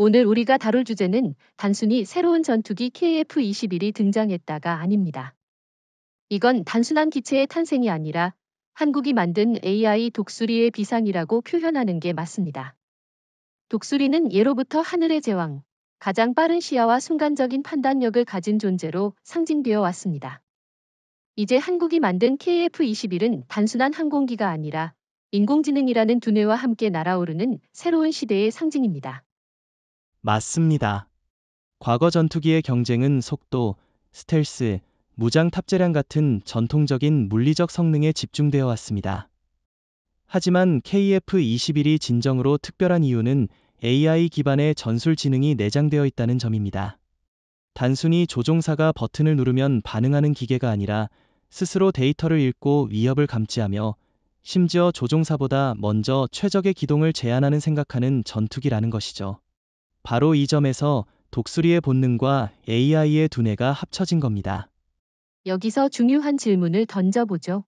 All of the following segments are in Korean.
오늘 우리가 다룰 주제는 단순히 새로운 전투기 KF-21이 등장했다가 아닙니다. 이건 단순한 기체의 탄생이 아니라 한국이 만든 AI 독수리의 비상이라고 표현하는 게 맞습니다. 독수리는 예로부터 하늘의 제왕, 가장 빠른 시야와 순간적인 판단력을 가진 존재로 상징되어 왔습니다. 이제 한국이 만든 KF-21은 단순한 항공기가 아니라 인공지능이라는 두뇌와 함께 날아오르는 새로운 시대의 상징입니다. 맞습니다. 과거 전투기의 경쟁은 속도, 스텔스, 무장 탑재량 같은 전통적인 물리적 성능에 집중되어 왔습니다. 하지만 KF-21이 진정으로 특별한 이유는 AI 기반의 전술 지능이 내장되어 있다는 점입니다. 단순히 조종사가 버튼을 누르면 반응하는 기계가 아니라 스스로 데이터를 읽고 위협을 감지하며 심지어 조종사보다 먼저 최적의 기동을 제안하는 생각하는 전투기라는 것이죠. 바로 이 점에서 독수리의 본능과 AI의 두뇌가 합쳐진 겁니다. 여기서 중요한 질문을 던져보죠.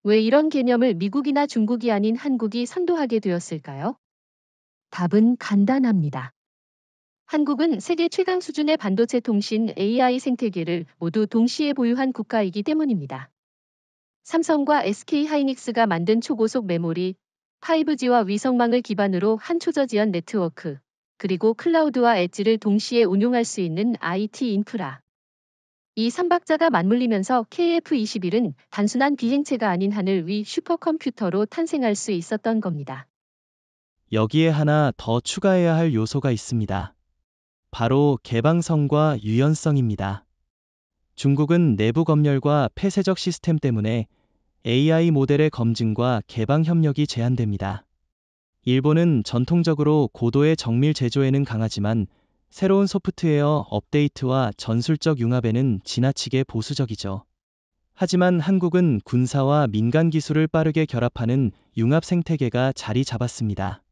왜 이런 개념을 미국이나 중국이 아닌 한국이 선도하게 되었을까요? 답은 간단합니다. 한국은 세계 최강 수준의 반도체 통신 AI 생태계를 모두 동시에 보유한 국가이기 때문입니다. 삼성과 SK 하이닉스가 만든 초고속 메모리, 5G와 위성망을 기반으로 한 초저지연 네트워크, 그리고 클라우드와 엣지를 동시에 운용할 수 있는 IT 인프라. 이 삼박자가 맞물리면서 KF-21은 단순한 비행체가 아닌 하늘 위 슈퍼컴퓨터로 탄생할 수 있었던 겁니다. 여기에 하나 더 추가해야 할 요소가 있습니다. 바로 개방성과 유연성입니다. 중국은 내부 검열과 폐쇄적 시스템 때문에 AI 모델의 검증과 개방 협력이 제한됩니다. 일본은 전통적으로 고도의 정밀 제조에는 강하지만 새로운 소프트웨어 업데이트와 전술적 융합에는 지나치게 보수적이죠. 하지만 한국은 군사와 민간 기술을 빠르게 결합하는 융합 생태계가 자리 잡았습니다.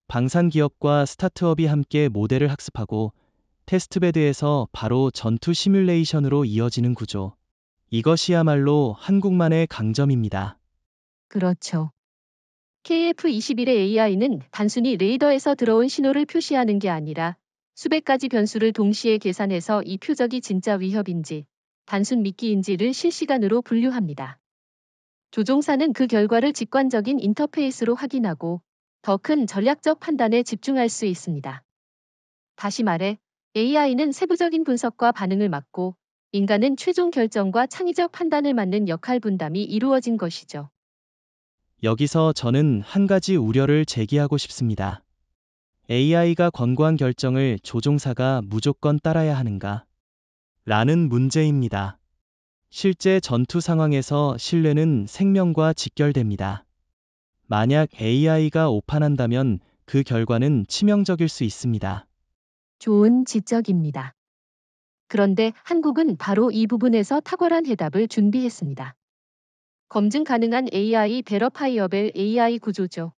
방산 기업과 스타트업이 함께 모델을 학습하고 테스트베드에서 바로 전투 시뮬레이션으로 이어지는 구조. 이것이야말로 한국만의 강점입니다. 그렇죠. KF-21의 AI는 단순히 레이더에서 들어온 신호를 표시하는 게 아니라 수백 가지 변수를 동시에 계산해서 이 표적이 진짜 위협인지, 단순 미끼인지를 실시간으로 분류합니다. 조종사는 그 결과를 직관적인 인터페이스로 확인하고 더 큰 전략적 판단에 집중할 수 있습니다. 다시 말해, AI는 세부적인 분석과 반응을 맡고 인간은 최종 결정과 창의적 판단을 맡는 역할 분담이 이루어진 것이죠. 여기서 저는 한 가지 우려를 제기하고 싶습니다. AI가 권고한 결정을 조종사가 무조건 따라야 하는가? 라는 문제입니다. 실제 전투 상황에서 신뢰는 생명과 직결됩니다. 만약 AI가 오판한다면 그 결과는 치명적일 수 있습니다. 좋은 지적입니다. 그런데 한국은 바로 이 부분에서 탁월한 해답을 준비했습니다. 검증 가능한 AI 베러파이어벨 AI 구조죠.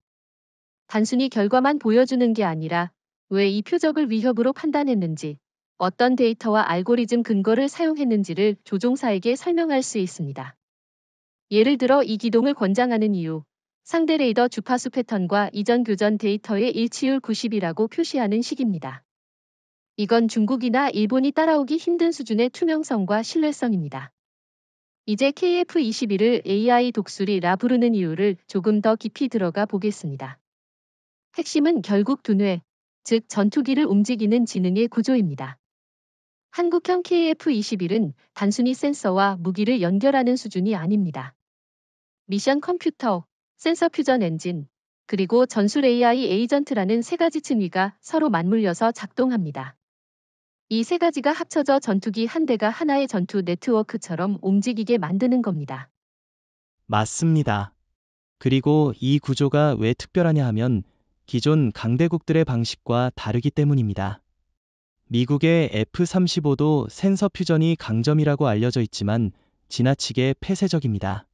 단순히 결과만 보여주는 게 아니라 왜 이 표적을 위협으로 판단했는지, 어떤 데이터와 알고리즘 근거를 사용했는지를 조종사에게 설명할 수 있습니다. 예를 들어 이 기동을 권장하는 이유, 상대 레이더 주파수 패턴과 이전 교전 데이터의 일치율 90이라고 표시하는 식입니다. 이건 중국이나 일본이 따라오기 힘든 수준의 투명성과 신뢰성입니다. 이제 KF-21을 AI 독수리라 부르는 이유를 조금 더 깊이 들어가 보겠습니다. 핵심은 결국 두뇌, 즉 전투기를 움직이는 지능의 구조입니다. 한국형 KF-21은 단순히 센서와 무기를 연결하는 수준이 아닙니다. 미션 컴퓨터, 센서 퓨전 엔진, 그리고 전술 AI 에이전트라는 세 가지 층위가 서로 맞물려서 작동합니다. 이 세 가지가 합쳐져 전투기 한 대가 하나의 전투 네트워크처럼 움직이게 만드는 겁니다. 맞습니다. 그리고 이 구조가 왜 특별하냐 하면 기존 강대국들의 방식과 다르기 때문입니다. 미국의 F-35도 센서 퓨전이 강점이라고 알려져 있지만 지나치게 폐쇄적입니다.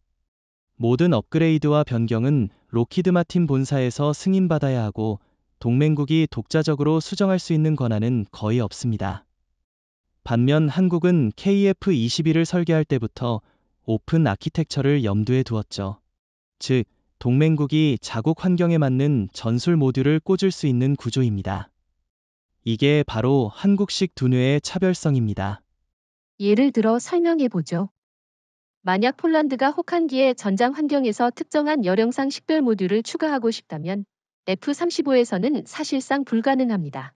모든 업그레이드와 변경은 록히드 마틴 본사에서 승인받아야 하고 동맹국이 독자적으로 수정할 수 있는 권한은 거의 없습니다. 반면 한국은 KF-21을 설계할 때부터 오픈 아키텍처를 염두에 두었죠. 즉, 동맹국이 자국 환경에 맞는 전술 모듈을 꽂을 수 있는 구조입니다. 이게 바로 한국식 두뇌의 차별성입니다. 예를 들어 설명해 보죠. 만약 폴란드가 혹한기의 전장 환경에서 특정한 열영상 식별 모듈을 추가하고 싶다면 F-35에서는 사실상 불가능합니다.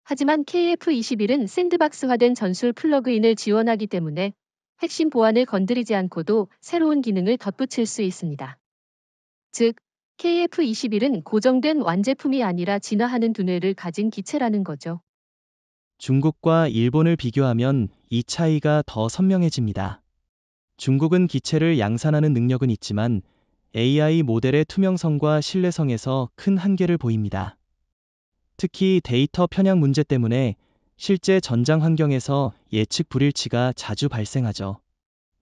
하지만 KF-21은 샌드박스화된 전술 플러그인을 지원하기 때문에 핵심 보안을 건드리지 않고도 새로운 기능을 덧붙일 수 있습니다. 즉, KF-21은 고정된 완제품이 아니라 진화하는 두뇌를 가진 기체라는 거죠. 중국과 일본을 비교하면 이 차이가 더 선명해집니다. 중국은 기체를 양산하는 능력은 있지만 AI 모델의 투명성과 신뢰성에서 큰 한계를 보입니다. 특히 데이터 편향 문제 때문에 실제 전장 환경에서 예측 불일치가 자주 발생하죠.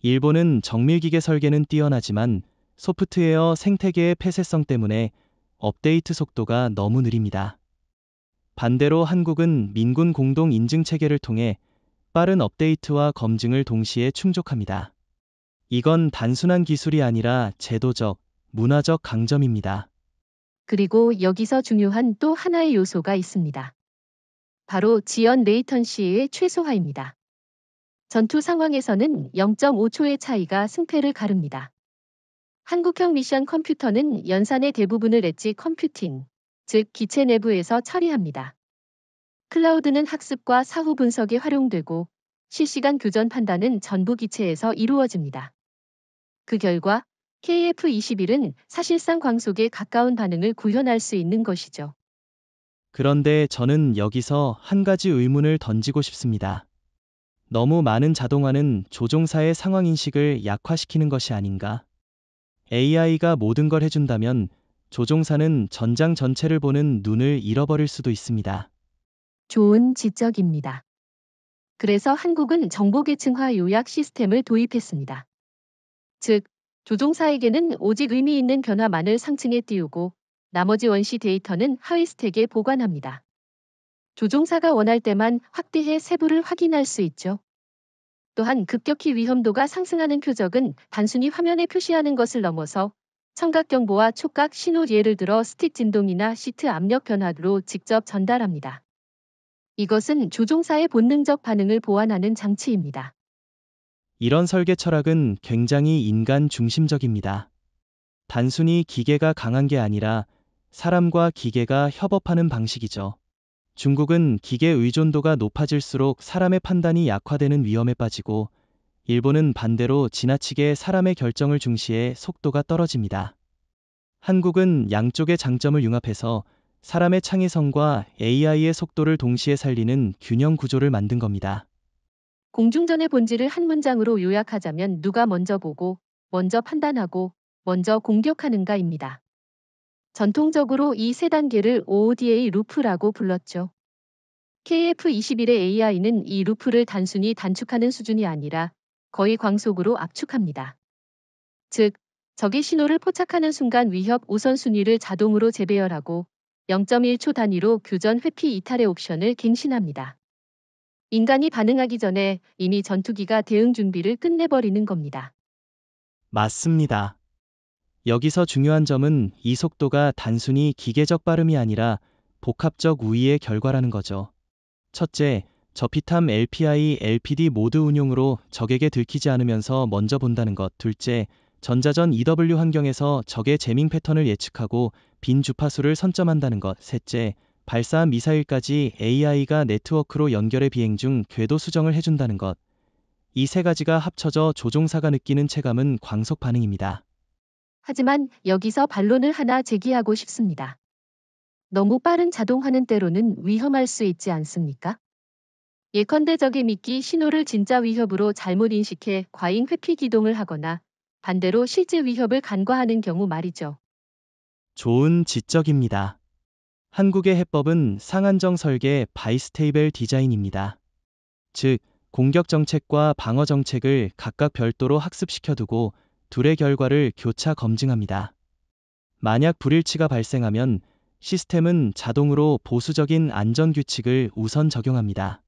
일본은 정밀기계 설계는 뛰어나지만 소프트웨어 생태계의 폐쇄성 때문에 업데이트 속도가 너무 느립니다. 반대로 한국은 민군 공동 인증 체계를 통해 빠른 업데이트와 검증을 동시에 충족합니다. 이건 단순한 기술이 아니라 제도적, 문화적 강점입니다. 그리고 여기서 중요한 또 하나의 요소가 있습니다. 바로 지연 레이턴시의 최소화입니다. 전투 상황에서는 0.5초의 차이가 승패를 가릅니다. 한국형 미션 컴퓨터는 연산의 대부분을 엣지 컴퓨팅, 즉 기체 내부에서 처리합니다. 클라우드는 학습과 사후 분석에 활용되고 실시간 교전 판단은 전부 기체에서 이루어집니다. 그 결과 KF-21은 사실상 광속에 가까운 반응을 구현할 수 있는 것이죠. 그런데 저는 여기서 한 가지 의문을 던지고 싶습니다. 너무 많은 자동화는 조종사의 상황인식을 약화시키는 것이 아닌가? AI가 모든 걸 해준다면 조종사는 전장 전체를 보는 눈을 잃어버릴 수도 있습니다. 좋은 지적입니다. 그래서 한국은 정보계층화 요약 시스템을 도입했습니다. 즉, 조종사에게는 오직 의미 있는 변화만을 상층에 띄우고 나머지 원시 데이터는 하위 스택에 보관합니다. 조종사가 원할 때만 확대해 세부를 확인할 수 있죠. 또한 급격히 위험도가 상승하는 표적은 단순히 화면에 표시하는 것을 넘어서 청각 경보와 촉각 신호, 예를 들어 스틱 진동이나 시트 압력 변화로 직접 전달합니다. 이것은 조종사의 본능적 반응을 보완하는 장치입니다. 이런 설계 철학은 굉장히 인간 중심적입니다. 단순히 기계가 강한 게 아니라 사람과 기계가 협업하는 방식이죠. 중국은 기계 의존도가 높아질수록 사람의 판단이 약화되는 위험에 빠지고, 일본은 반대로 지나치게 사람의 결정을 중시해 속도가 떨어집니다. 한국은 양쪽의 장점을 융합해서 사람의 창의성과 AI의 속도를 동시에 살리는 균형 구조를 만든 겁니다. 공중전의 본질을 한 문장으로 요약하자면 누가 먼저 보고, 먼저 판단하고, 먼저 공격하는가입니다. 전통적으로 이 세 단계를 OODA 루프라고 불렀죠. KF-21의 AI는 이 루프를 단순히 단축하는 수준이 아니라 거의 광속으로 압축합니다. 즉, 적의 신호를 포착하는 순간 위협 우선순위를 자동으로 재배열하고 0.1초 단위로 교전 회피 이탈의 옵션을 갱신합니다. 인간이 반응하기 전에 이미 전투기가 대응 준비를 끝내버리는 겁니다. 맞습니다. 여기서 중요한 점은 이 속도가 단순히 기계적 빠름이 아니라 복합적 우위의 결과라는 거죠. 첫째, 저피탐 LPI, LPD 모드 운용으로 적에게 들키지 않으면서 먼저 본다는 것. 둘째, 전자전 EW 환경에서 적의 재밍 패턴을 예측하고 빈 주파수를 선점한다는 것. 셋째, 발사한 미사일까지 AI가 네트워크로 연결해 비행 중 궤도 수정을 해준다는 것. 이 세 가지가 합쳐져 조종사가 느끼는 체감은 광속 반응입니다. 하지만 여기서 반론을 하나 제기하고 싶습니다. 너무 빠른 자동화는 때로는 위험할 수 있지 않습니까? 예컨대 적의 미끼 신호를 진짜 위협으로 잘못 인식해 과잉 회피 기동을 하거나 반대로 실제 위협을 간과하는 경우 말이죠. 좋은 지적입니다. 한국의 해법은 상한정 설계 바이스테이블 디자인입니다. 즉, 공격 정책과 방어 정책을 각각 별도로 학습시켜두고 둘의 결과를 교차 검증합니다. 만약 불일치가 발생하면 시스템은 자동으로 보수적인 안전 규칙을 우선 적용합니다.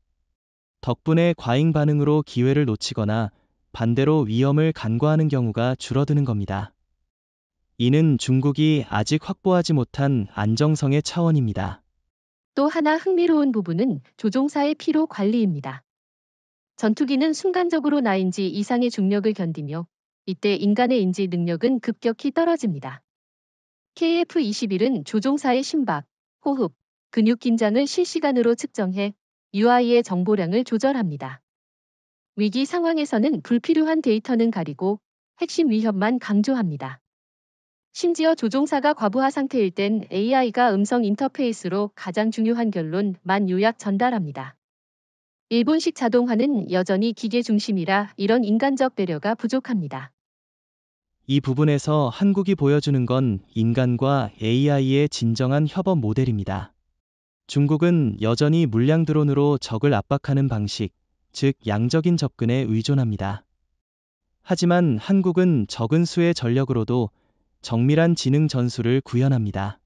덕분에 과잉 반응으로 기회를 놓치거나 반대로 위험을 간과하는 경우가 줄어드는 겁니다. 이는 중국이 아직 확보하지 못한 안정성의 차원입니다. 또 하나 흥미로운 부분은 조종사의 피로 관리입니다. 전투기는 순간적으로 나인지 이상의 중력을 견디며 이때 인간의 인지 능력은 급격히 떨어집니다. KF-21은 조종사의 심박, 호흡, 근육 긴장을 실시간으로 측정해 UI의 정보량을 조절합니다. 위기 상황에서는 불필요한 데이터는 가리고 핵심 위협만 강조합니다. 심지어 조종사가 과부하 상태일 땐 AI가 음성 인터페이스로 가장 중요한 결론만 요약 전달합니다. 일본식 자동화는 여전히 기계 중심이라 이런 인간적 배려가 부족합니다. 이 부분에서 한국이 보여주는 건 인간과 AI의 진정한 협업 모델입니다. 중국은 여전히 물량 드론으로 적을 압박하는 방식, 즉 양적인 접근에 의존합니다. 하지만 한국은 적은 수의 전력으로도 정밀한 지능 전술을 구현합니다.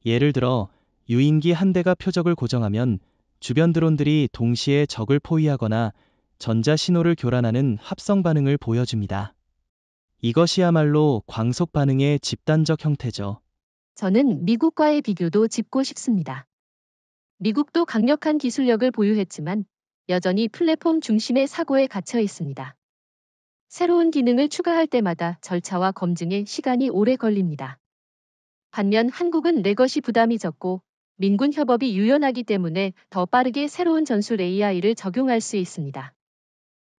예를 들어 유인기 한 대가 표적을 고정하면 주변 드론들이 동시에 적을 포위하거나 전자 신호를 교란하는 합성 반응을 보여줍니다. 이것이야말로 광속 반응의 집단적 형태죠. 저는 미국과의 비교도 짚고 싶습니다. 미국도 강력한 기술력을 보유했지만 여전히 플랫폼 중심의 사고에 갇혀 있습니다. 새로운 기능을 추가할 때마다 절차와 검증에 시간이 오래 걸립니다. 반면 한국은 레거시 부담이 적고 민군 협업이 유연하기 때문에 더 빠르게 새로운 전술 AI를 적용할 수 있습니다.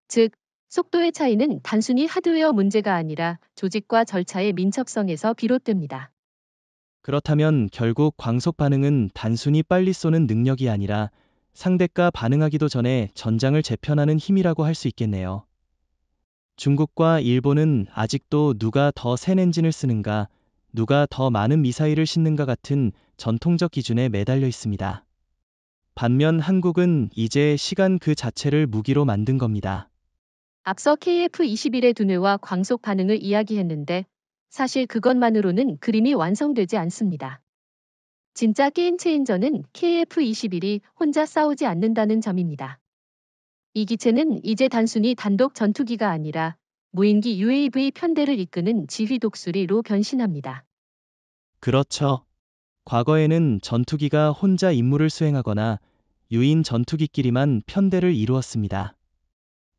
즉, 속도의 차이는 단순히 하드웨어 문제가 아니라 조직과 절차의 민첩성에서 비롯됩니다. 그렇다면 결국 광속 반응은 단순히 빨리 쏘는 능력이 아니라 상대가 반응하기도 전에 전장을 재편하는 힘이라고 할 수 있겠네요. 중국과 일본은 아직도 누가 더 센 엔진을 쓰는가, 누가 더 많은 미사일을 싣는가 같은 전통적 기준에 매달려 있습니다. 반면 한국은 이제 시간 그 자체를 무기로 만든 겁니다. 앞서 KF-21의 두뇌와 광속 반응을 이야기했는데 사실 그것만으로는 그림이 완성되지 않습니다. 진짜 게임 체인저는 KF-21이 혼자 싸우지 않는다는 점입니다. 이 기체는 이제 단순히 단독 전투기가 아니라 무인기 UAV 편대를 이끄는 지휘 독수리로 변신합니다. 그렇죠. 과거에는 전투기가 혼자 임무를 수행하거나 유인 전투기끼리만 편대를 이루었습니다.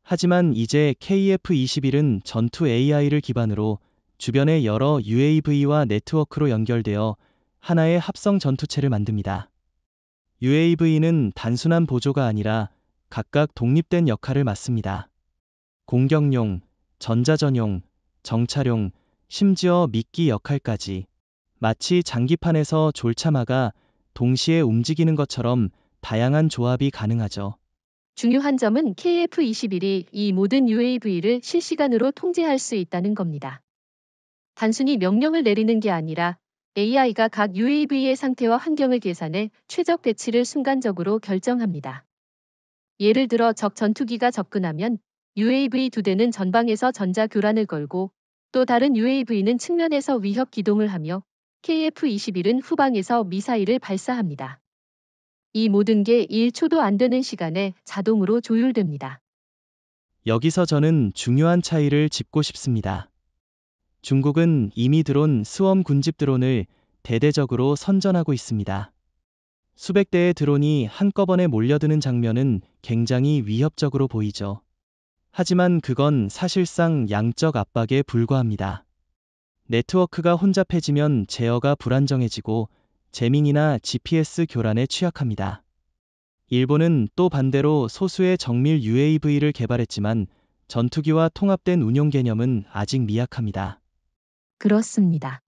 하지만 이제 KF-21은 전투 AI를 기반으로 주변의 여러 UAV와 네트워크로 연결되어 하나의 합성 전투체를 만듭니다. UAV는 단순한 보조가 아니라 각각 독립된 역할을 맡습니다. 공격용, 전자전용, 정찰용, 심지어 미끼 역할까지. 마치 장기판에서 졸차마가 동시에 움직이는 것처럼 다양한 조합이 가능하죠. 중요한 점은 KF-21이 이 모든 UAV를 실시간으로 통제할 수 있다는 겁니다. 단순히 명령을 내리는 게 아니라 AI가 각 UAV의 상태와 환경을 계산해 최적 배치를 순간적으로 결정합니다. 예를 들어 적 전투기가 접근하면 UAV 2대는 전방에서 전자 교란을 걸고 또 다른 UAV는 측면에서 위협 기동을 하며 KF-21은 후방에서 미사일을 발사합니다. 이 모든 게 1초도 안 되는 시간에 자동으로 조율됩니다. 여기서 저는 중요한 차이를 짚고 싶습니다. 중국은 이미 드론 스웜 군집 드론을 대대적으로 선전하고 있습니다. 수백 대의 드론이 한꺼번에 몰려드는 장면은 굉장히 위협적으로 보이죠. 하지만 그건 사실상 양적 압박에 불과합니다. 네트워크가 혼잡해지면 제어가 불안정해지고 재밍이나 GPS 교란에 취약합니다. 일본은 또 반대로 소수의 정밀 UAV를 개발했지만 전투기와 통합된 운용 개념은 아직 미약합니다. 그렇습니다.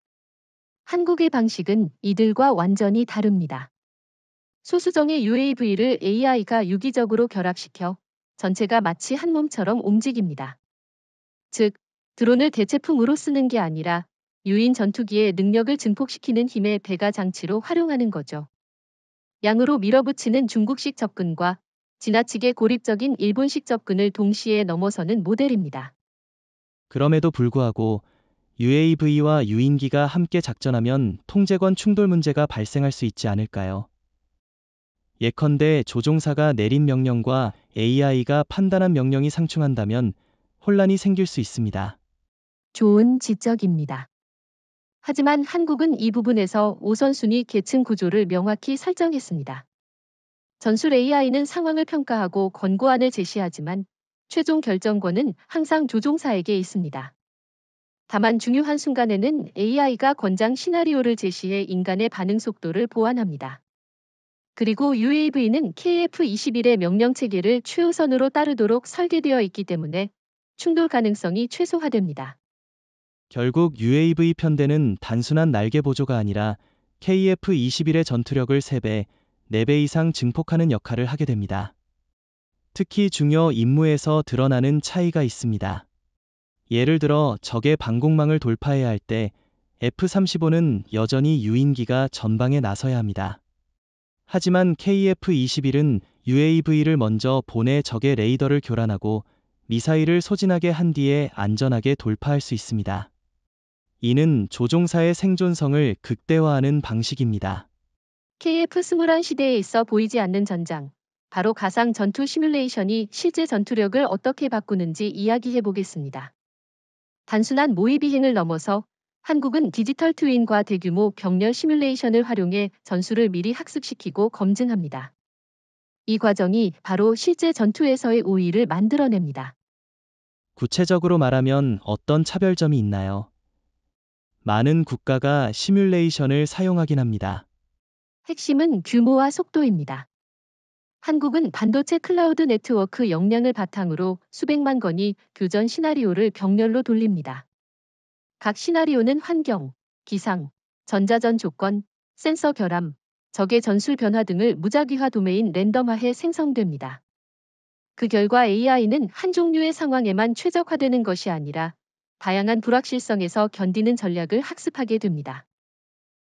한국의 방식은 이들과 완전히 다릅니다. 소수정의 UAV를 AI가 유기적으로 결합시켜 전체가 마치 한 몸처럼 움직입니다. 즉, 드론을 대체품으로 쓰는 게 아니라 유인 전투기의 능력을 증폭시키는 힘의 배가 장치로 활용하는 거죠. 양으로 밀어붙이는 중국식 접근과 지나치게 고립적인 일본식 접근을 동시에 넘어서는 모델입니다. 그럼에도 불구하고 UAV와 유인기가 함께 작전하면 통제권 충돌 문제가 발생할 수 있지 않을까요? 예컨대 조종사가 내린 명령과 AI가 판단한 명령이 상충한다면 혼란이 생길 수 있습니다. 좋은 지적입니다. 하지만 한국은 이 부분에서 우선순위 계층 구조를 명확히 설정했습니다. 전술 AI는 상황을 평가하고 권고안을 제시하지만 최종 결정권은 항상 조종사에게 있습니다. 다만 중요한 순간에는 AI가 권장 시나리오를 제시해 인간의 반응 속도를 보완합니다. 그리고 UAV는 KF-21의 명령 체계를 최우선으로 따르도록 설계되어 있기 때문에 충돌 가능성이 최소화됩니다. 결국 UAV 편대는 단순한 날개 보조가 아니라 KF-21의 전투력을 3배, 4배 이상 증폭하는 역할을 하게 됩니다. 특히 중요 임무에서 드러나는 차이가 있습니다. 예를 들어 적의 방공망을 돌파해야 할 때 F-35는 여전히 유인기가 전방에 나서야 합니다. 하지만 KF-21은 UAV를 먼저 보내 적의 레이더를 교란하고 미사일을 소진하게 한 뒤에 안전하게 돌파할 수 있습니다. 이는 조종사의 생존성을 극대화하는 방식입니다. KF-21 시대에 있어 보이지 않는 전장, 바로 가상 전투 시뮬레이션이 실제 전투력을 어떻게 바꾸는지 이야기해 보겠습니다. 단순한 모의 비행을 넘어서 한국은 디지털 트윈과 대규모 격렬 시뮬레이션을 활용해 전술을 미리 학습시키고 검증합니다. 이 과정이 바로 실제 전투에서의 우위를 만들어냅니다. 구체적으로 말하면 어떤 차별점이 있나요? 많은 국가가 시뮬레이션을 사용하긴 합니다. 핵심은 규모와 속도입니다. 한국은 반도체 클라우드 네트워크 역량을 바탕으로 수백만 건의 교전 시나리오를 격렬로 돌립니다. 각 시나리오는 환경, 기상, 전자전 조건, 센서 결함, 적의 전술 변화 등을 무작위화 도메인 랜덤화해 생성됩니다. 그 결과 AI는 한 종류의 상황에만 최적화되는 것이 아니라 다양한 불확실성에서 견디는 전략을 학습하게 됩니다.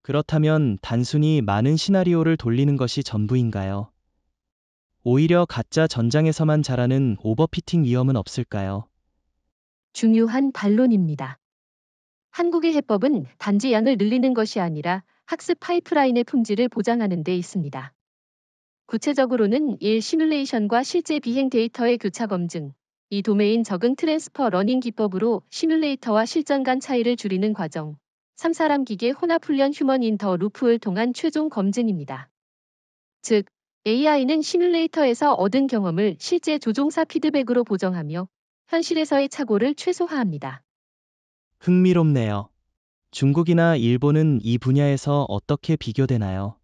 그렇다면 단순히 많은 시나리오를 돌리는 것이 전부인가요? 오히려 가짜 전장에서만 잘하는 오버피팅 위험은 없을까요? 중요한 반론입니다. 한국의 해법은 단지 양을 늘리는 것이 아니라 학습 파이프라인의 품질을 보장하는 데 있습니다. 구체적으로는 시뮬레이션과 실제 비행 데이터의 교차 검증, 이 도메인 적응 트랜스퍼 러닝 기법으로 시뮬레이터와 실전 간 차이를 줄이는 과정, 3사람 기계 혼합 훈련 휴먼 인 더 루프를 통한 최종 검증입니다. 즉, AI는 시뮬레이터에서 얻은 경험을 실제 조종사 피드백으로 보정하며 현실에서의 착오를 최소화합니다. 흥미롭네요. 중국이나 일본은 이 분야에서 어떻게 비교되나요?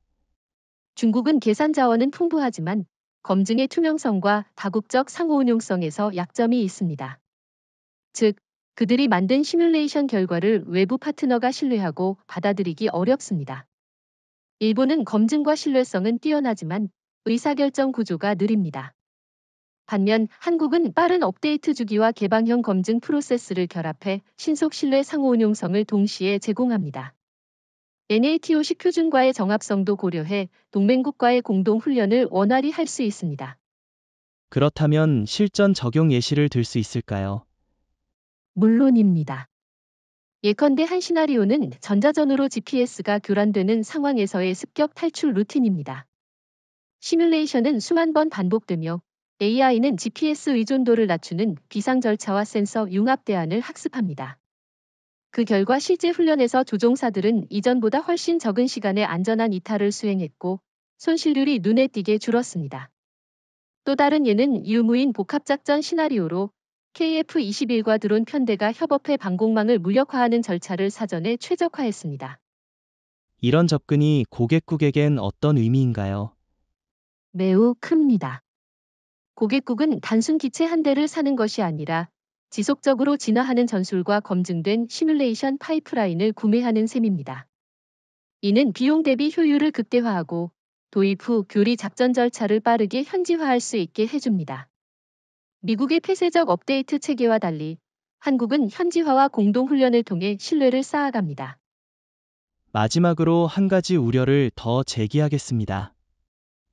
중국은 계산 자원은 풍부하지만 검증의 투명성과 다국적 상호운용성에서 약점이 있습니다. 즉, 그들이 만든 시뮬레이션 결과를 외부 파트너가 신뢰하고 받아들이기 어렵습니다. 일본은 검증과 신뢰성은 뛰어나지만 의사결정 구조가 느립니다. 반면 한국은 빠른 업데이트 주기와 개방형 검증 프로세스를 결합해 신속 신뢰 상호운용성을 동시에 제공합니다. NATO식 표준과의 정합성도 고려해 동맹국과의 공동훈련을 원활히 할 수 있습니다. 그렇다면 실전 적용 예시를 들 수 있을까요? 물론입니다. 예컨대 한 시나리오는 전자전으로 GPS가 교란되는 상황에서의 습격 탈출 루틴입니다. 시뮬레이션은 수만 번 반복되며 AI는 GPS 의존도를 낮추는 비상 절차와 센서 융합 대안을 학습합니다. 그 결과 실제 훈련에서 조종사들은 이전보다 훨씬 적은 시간에 안전한 이탈을 수행했고 손실률이 눈에 띄게 줄었습니다. 또 다른 예는 유무인 복합작전 시나리오로 KF-21과 드론 편대가 협업해 방공망을 무력화하는 절차를 사전에 최적화했습니다. 이런 접근이 고객국에겐 어떤 의미인가요? 매우 큽니다. 고객국은 단순 기체 한 대를 사는 것이 아니라 지속적으로 진화하는 전술과 검증된 시뮬레이션 파이프라인을 구매하는 셈입니다. 이는 비용 대비 효율을 극대화하고 도입 후 교리 작전 절차를 빠르게 현지화할 수 있게 해줍니다. 미국의 폐쇄적 업데이트 체계와 달리 한국은 현지화와 공동훈련을 통해 신뢰를 쌓아갑니다. 마지막으로 한 가지 우려를 더 제기하겠습니다.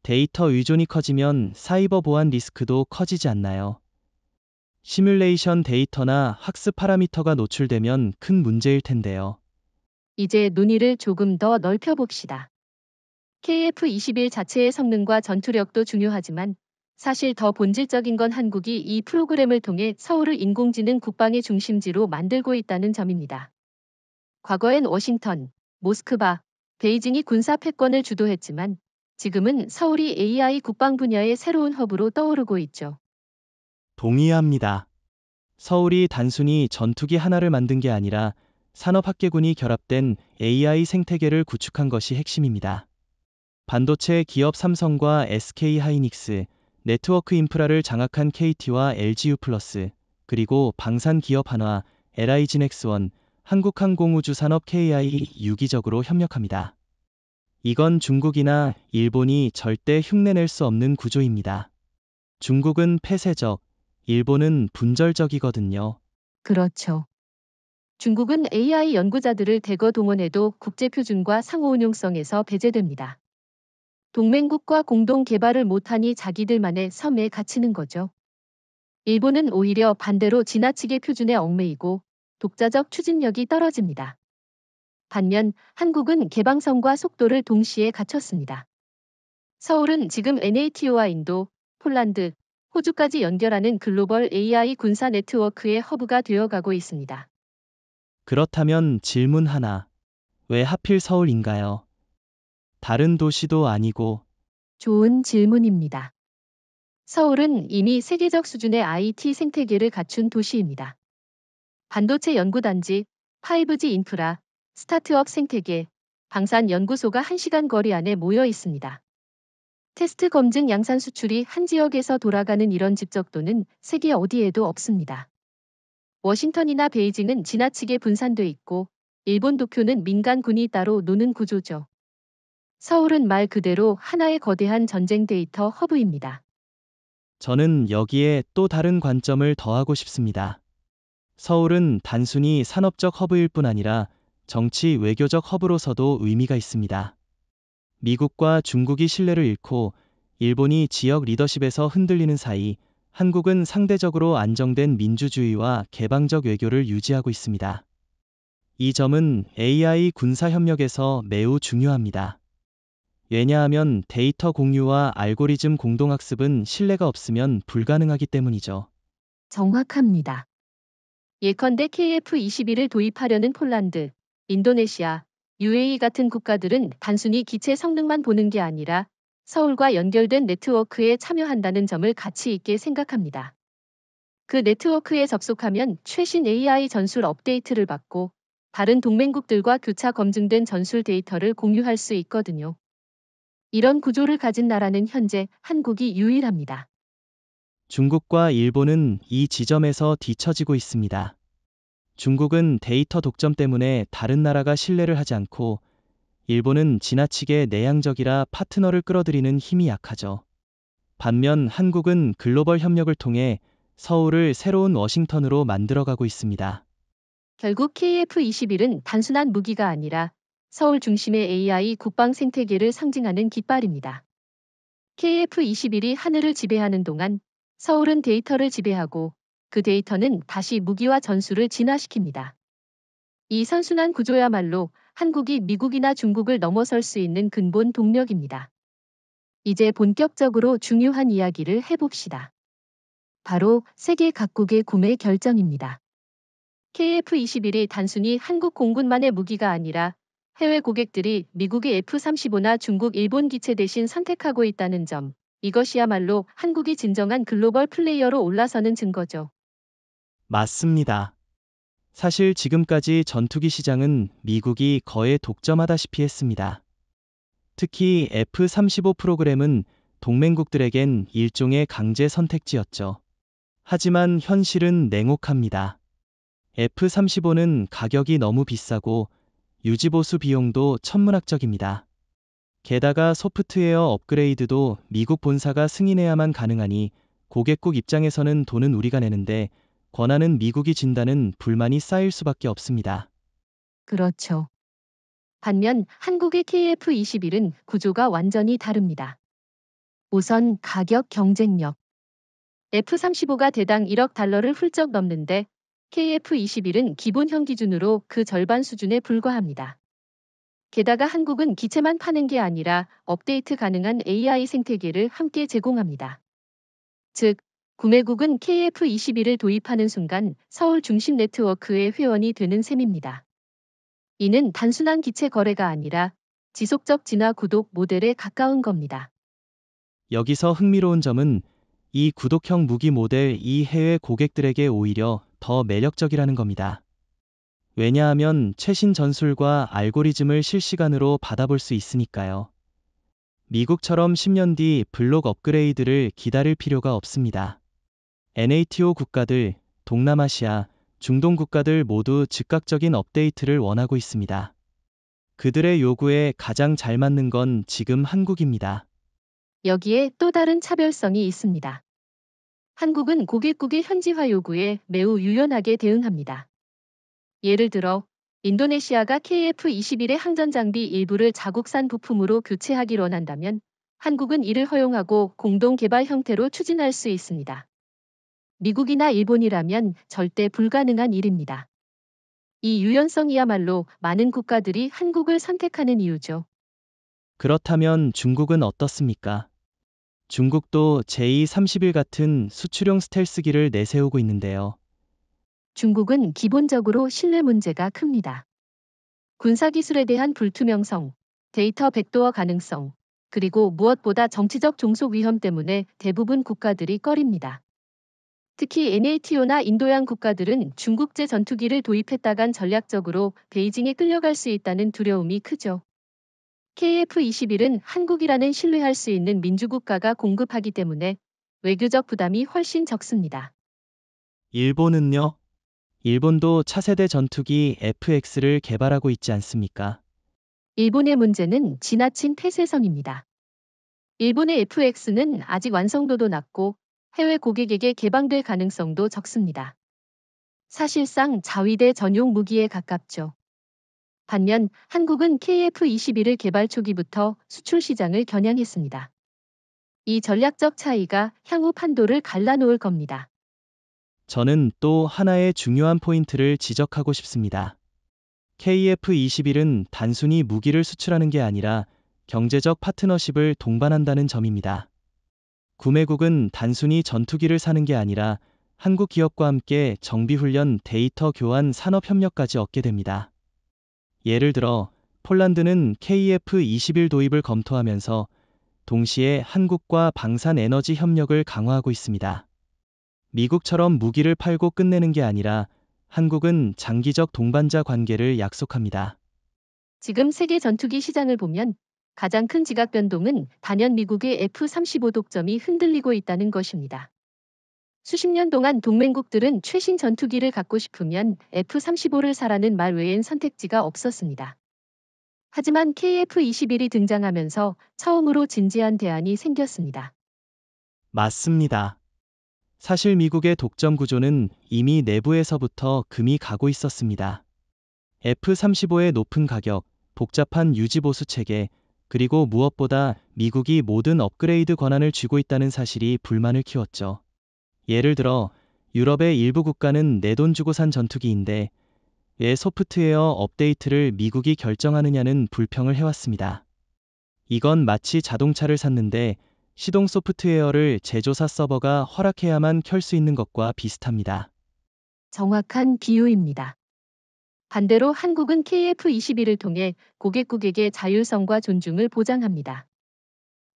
데이터 의존이 커지면 사이버 보안 리스크도 커지지 않나요? 시뮬레이션 데이터나 학습 파라미터가 노출되면 큰 문제일 텐데요. 이제 논의를 조금 더 넓혀봅시다. KF-21 자체의 성능과 전투력도 중요하지만 사실 더 본질적인 건 한국이 이 프로그램을 통해 서울을 인공지능 국방의 중심지로 만들고 있다는 점입니다. 과거엔 워싱턴, 모스크바, 베이징이 군사 패권을 주도했지만 지금은 서울이 AI 국방 분야의 새로운 허브로 떠오르고 있죠. 동의합니다. 서울이 단순히 전투기 하나를 만든 게 아니라 산업학개군이 결합된 AI 생태계를 구축한 것이 핵심입니다. 반도체 기업 삼성과 SK 하이닉스, 네트워크 인프라를 장악한 KT와 LGU+, 그리고 방산 기업 한화, LI진엑스원, 한국항공우주산업 KI 유기적으로 협력합니다. 이건 중국이나 일본이 절대 흉내낼 수 없는 구조입니다. 중국은 폐쇄적, 일본은 분절적이거든요. 그렇죠. 중국은 AI 연구자들을 대거 동원해도 국제 표준과 상호 운용성에서 배제됩니다. 동맹국과 공동 개발을 못하니 자기들만의 섬에 갇히는 거죠. 일본은 오히려 반대로 지나치게 표준에 얽매이고 독자적 추진력이 떨어집니다. 반면 한국은 개방성과 속도를 동시에 갖췄습니다. 서울은 지금 NATO와 인도, 폴란드, 호주까지 연결하는 글로벌 AI 군사 네트워크의 허브가 되어가고 있습니다. 그렇다면 질문 하나. 왜 하필 서울인가요? 다른 도시도 아니고. 좋은 질문입니다. 서울은 이미 세계적 수준의 IT 생태계를 갖춘 도시입니다. 반도체 연구단지, 5G 인프라, 스타트업 생태계, 방산 연구소가 1시간 거리 안에 모여 있습니다. 테스트 검증 양산 수출이 한 지역에서 돌아가는 이런 집적도는 세계 어디에도 없습니다. 워싱턴이나 베이징은 지나치게 분산돼 있고 일본 도쿄는 민간군이 따로 노는 구조죠. 서울은 말 그대로 하나의 거대한 전쟁 데이터 허브입니다. 저는 여기에 또 다른 관점을 더하고 싶습니다. 서울은 단순히 산업적 허브일 뿐 아니라 정치 외교적 허브로서도 의미가 있습니다. 미국과 중국이 신뢰를 잃고 일본이 지역 리더십에서 흔들리는 사이 한국은 상대적으로 안정된 민주주의와 개방적 외교를 유지하고 있습니다. 이 점은 AI 군사 협력에서 매우 중요합니다. 왜냐하면 데이터 공유와 알고리즘 공동학습은 신뢰가 없으면 불가능하기 때문이죠. 정확합니다. 예컨대 KF-21을 도입하려는 폴란드, 인도네시아, UAE 같은 국가들은 단순히 기체 성능만 보는 게 아니라 서울과 연결된 네트워크에 참여한다는 점을 가치 있게 생각합니다. 그 네트워크에 접속하면 최신 AI 전술 업데이트를 받고 다른 동맹국들과 교차 검증된 전술 데이터를 공유할 수 있거든요. 이런 구조를 가진 나라는 현재 한국이 유일합니다. 중국과 일본은 이 지점에서 뒤처지고 있습니다. 중국은 데이터 독점 때문에 다른 나라가 신뢰를 하지 않고 일본은 지나치게 내향적이라 파트너를 끌어들이는 힘이 약하죠. 반면 한국은 글로벌 협력을 통해 서울을 새로운 워싱턴으로 만들어가고 있습니다. 결국 KF-21은 단순한 무기가 아니라 서울 중심의 AI 국방 생태계를 상징하는 깃발입니다. KF-21이 하늘을 지배하는 동안 서울은 데이터를 지배하고 그 데이터는 다시 무기와 전술을 진화시킵니다. 이 선순환 구조야말로 한국이 미국이나 중국을 넘어설 수 있는 근본 동력입니다. 이제 본격적으로 중요한 이야기를 해봅시다. 바로 세계 각국의 구매 결정입니다. KF-21이 단순히 한국 공군만의 무기가 아니라 해외 고객들이 미국의 F-35나 중국, 일본 기체 대신 선택하고 있다는 점, 이것이야말로 한국이 진정한 글로벌 플레이어로 올라서는 증거죠. 맞습니다. 사실 지금까지 전투기 시장은 미국이 거의 독점하다시피 했습니다. 특히 F-35 프로그램은 동맹국들에겐 일종의 강제 선택지였죠. 하지만 현실은 냉혹합니다. F-35는 가격이 너무 비싸고 유지보수 비용도 천문학적입니다. 게다가 소프트웨어 업그레이드도 미국 본사가 승인해야만 가능하니 고객국 입장에서는 돈은 우리가 내는데 권한은 미국이 진다는 불만이 쌓일 수밖에 없습니다. 그렇죠. 반면 한국의 KF-21은 구조가 완전히 다릅니다. 우선 가격 경쟁력. F-35가 대당 1억 달러를 훌쩍 넘는데 KF-21은 기본형 기준으로 그 절반 수준에 불과합니다. 게다가 한국은 기체만 파는 게 아니라 업데이트 가능한 AI 생태계를 함께 제공합니다. 즉, 구매국은 KF-21을 도입하는 순간 서울 중심 네트워크의 회원이 되는 셈입니다. 이는 단순한 기체 거래가 아니라 지속적 진화 구독 모델에 가까운 겁니다. 여기서 흥미로운 점은 이 구독형 무기 모델이 해외 고객들에게 오히려 더 매력적이라는 겁니다. 왜냐하면 최신 전술과 알고리즘을 실시간으로 받아볼 수 있으니까요. 미국처럼 10년 뒤 블록 업그레이드를 기다릴 필요가 없습니다. NATO 국가들, 동남아시아, 중동 국가들 모두 즉각적인 업데이트를 원하고 있습니다. 그들의 요구에 가장 잘 맞는 건 지금 한국입니다. 여기에 또 다른 차별성이 있습니다. 한국은 고객국의 현지화 요구에 매우 유연하게 대응합니다. 예를 들어 인도네시아가 KF-21의 항전 장비 일부를 자국산 부품으로 교체하기를 원한다면 한국은 이를 허용하고 공동 개발 형태로 추진할 수 있습니다. 미국이나 일본이라면 절대 불가능한 일입니다. 이 유연성이야말로 많은 국가들이 한국을 선택하는 이유죠. 그렇다면 중국은 어떻습니까? 중국도 제2-31 같은 수출용 스텔스기를 내세우고 있는데요. 중국은 기본적으로 신뢰 문제가 큽니다. 군사기술에 대한 불투명성, 데이터 백도어 가능성, 그리고 무엇보다 정치적 종속 위험 때문에 대부분 국가들이 꺼립니다. 특히 NATO나 인도양 국가들은 중국제 전투기를 도입했다간 전략적으로 베이징에 끌려갈 수 있다는 두려움이 크죠. KF-21은 한국이라는 신뢰할 수 있는 민주국가가 공급하기 때문에 외교적 부담이 훨씬 적습니다. 일본은요? 일본도 차세대 전투기 FX를 개발하고 있지 않습니까? 일본의 문제는 지나친 폐쇄성입니다. 일본의 FX는 아직 완성도도 낮고 해외 고객에게 개방될 가능성도 적습니다. 사실상 자위대 전용 무기에 가깝죠. 반면 한국은 KF-21을 개발 초기부터 수출 시장을 겨냥했습니다. 이 전략적 차이가 향후 판도를 갈라놓을 겁니다. 저는 또 하나의 중요한 포인트를 지적하고 싶습니다. KF-21은 단순히 무기를 수출하는 게 아니라 경제적 파트너십을 동반한다는 점입니다. 구매국은 단순히 전투기를 사는 게 아니라 한국 기업과 함께 정비훈련, 데이터 교환, 산업협력까지 얻게 됩니다. 예를 들어 폴란드는 KF-21 도입을 검토하면서 동시에 한국과 방산 에너지 협력을 강화하고 있습니다. 미국처럼 무기를 팔고 끝내는 게 아니라 한국은 장기적 동반자 관계를 약속합니다. 지금 세계 전투기 시장을 보면 가장 큰 지각 변동은 단연 미국의 F-35 독점이 흔들리고 있다는 것입니다. 수십 년 동안 동맹국들은 최신 전투기를 갖고 싶으면 F-35를 사라는 말 외엔 선택지가 없었습니다. 하지만 KF-21이 등장하면서 처음으로 진지한 대안이 생겼습니다. 맞습니다. 사실 미국의 독점 구조는 이미 내부에서부터 금이 가고 있었습니다. F-35의 높은 가격, 복잡한 유지보수 체계, 그리고 무엇보다 미국이 모든 업그레이드 권한을 쥐고 있다는 사실이 불만을 키웠죠. 예를 들어 유럽의 일부 국가는 내 돈 주고 산 전투기인데 왜 소프트웨어 업데이트를 미국이 결정하느냐는 불평을 해왔습니다. 이건 마치 자동차를 샀는데 시동 소프트웨어를 제조사 서버가 허락해야만 켤 수 있는 것과 비슷합니다. 정확한 비유입니다. 반대로 한국은 KF-21을 통해 고객국에게 자율성과 존중을 보장합니다.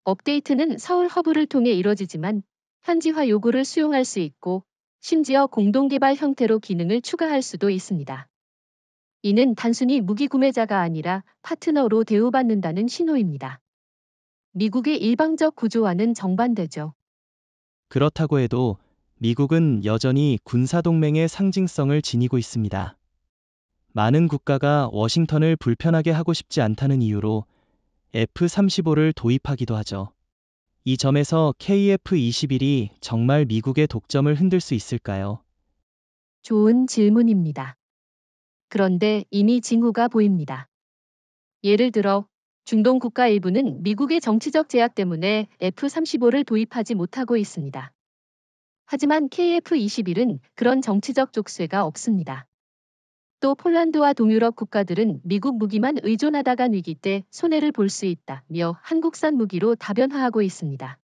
업데이트는 서울 허브를 통해 이뤄지지만 현지화 요구를 수용할 수 있고 심지어 공동개발 형태로 기능을 추가할 수도 있습니다. 이는 단순히 무기 구매자가 아니라 파트너로 대우받는다는 신호입니다. 미국의 일방적 구조와는 정반대죠. 그렇다고 해도 미국은 여전히 군사동맹의 상징성을 지니고 있습니다. 많은 국가가 워싱턴을 불편하게 하고 싶지 않다는 이유로 F-35를 도입하기도 하죠. 이 점에서 KF-21이 정말 미국의 독점을 흔들 수 있을까요? 좋은 질문입니다. 그런데 이미 징후가 보입니다. 예를 들어 중동 국가 일부는 미국의 정치적 제약 때문에 F-35를 도입하지 못하고 있습니다. 하지만 KF-21은 그런 정치적 족쇄가 없습니다. 또 폴란드와 동유럽 국가들은 미국 무기만 의존하다간 위기 때 손해를 볼 수 있다며 한국산 무기로 다변화하고 있습니다.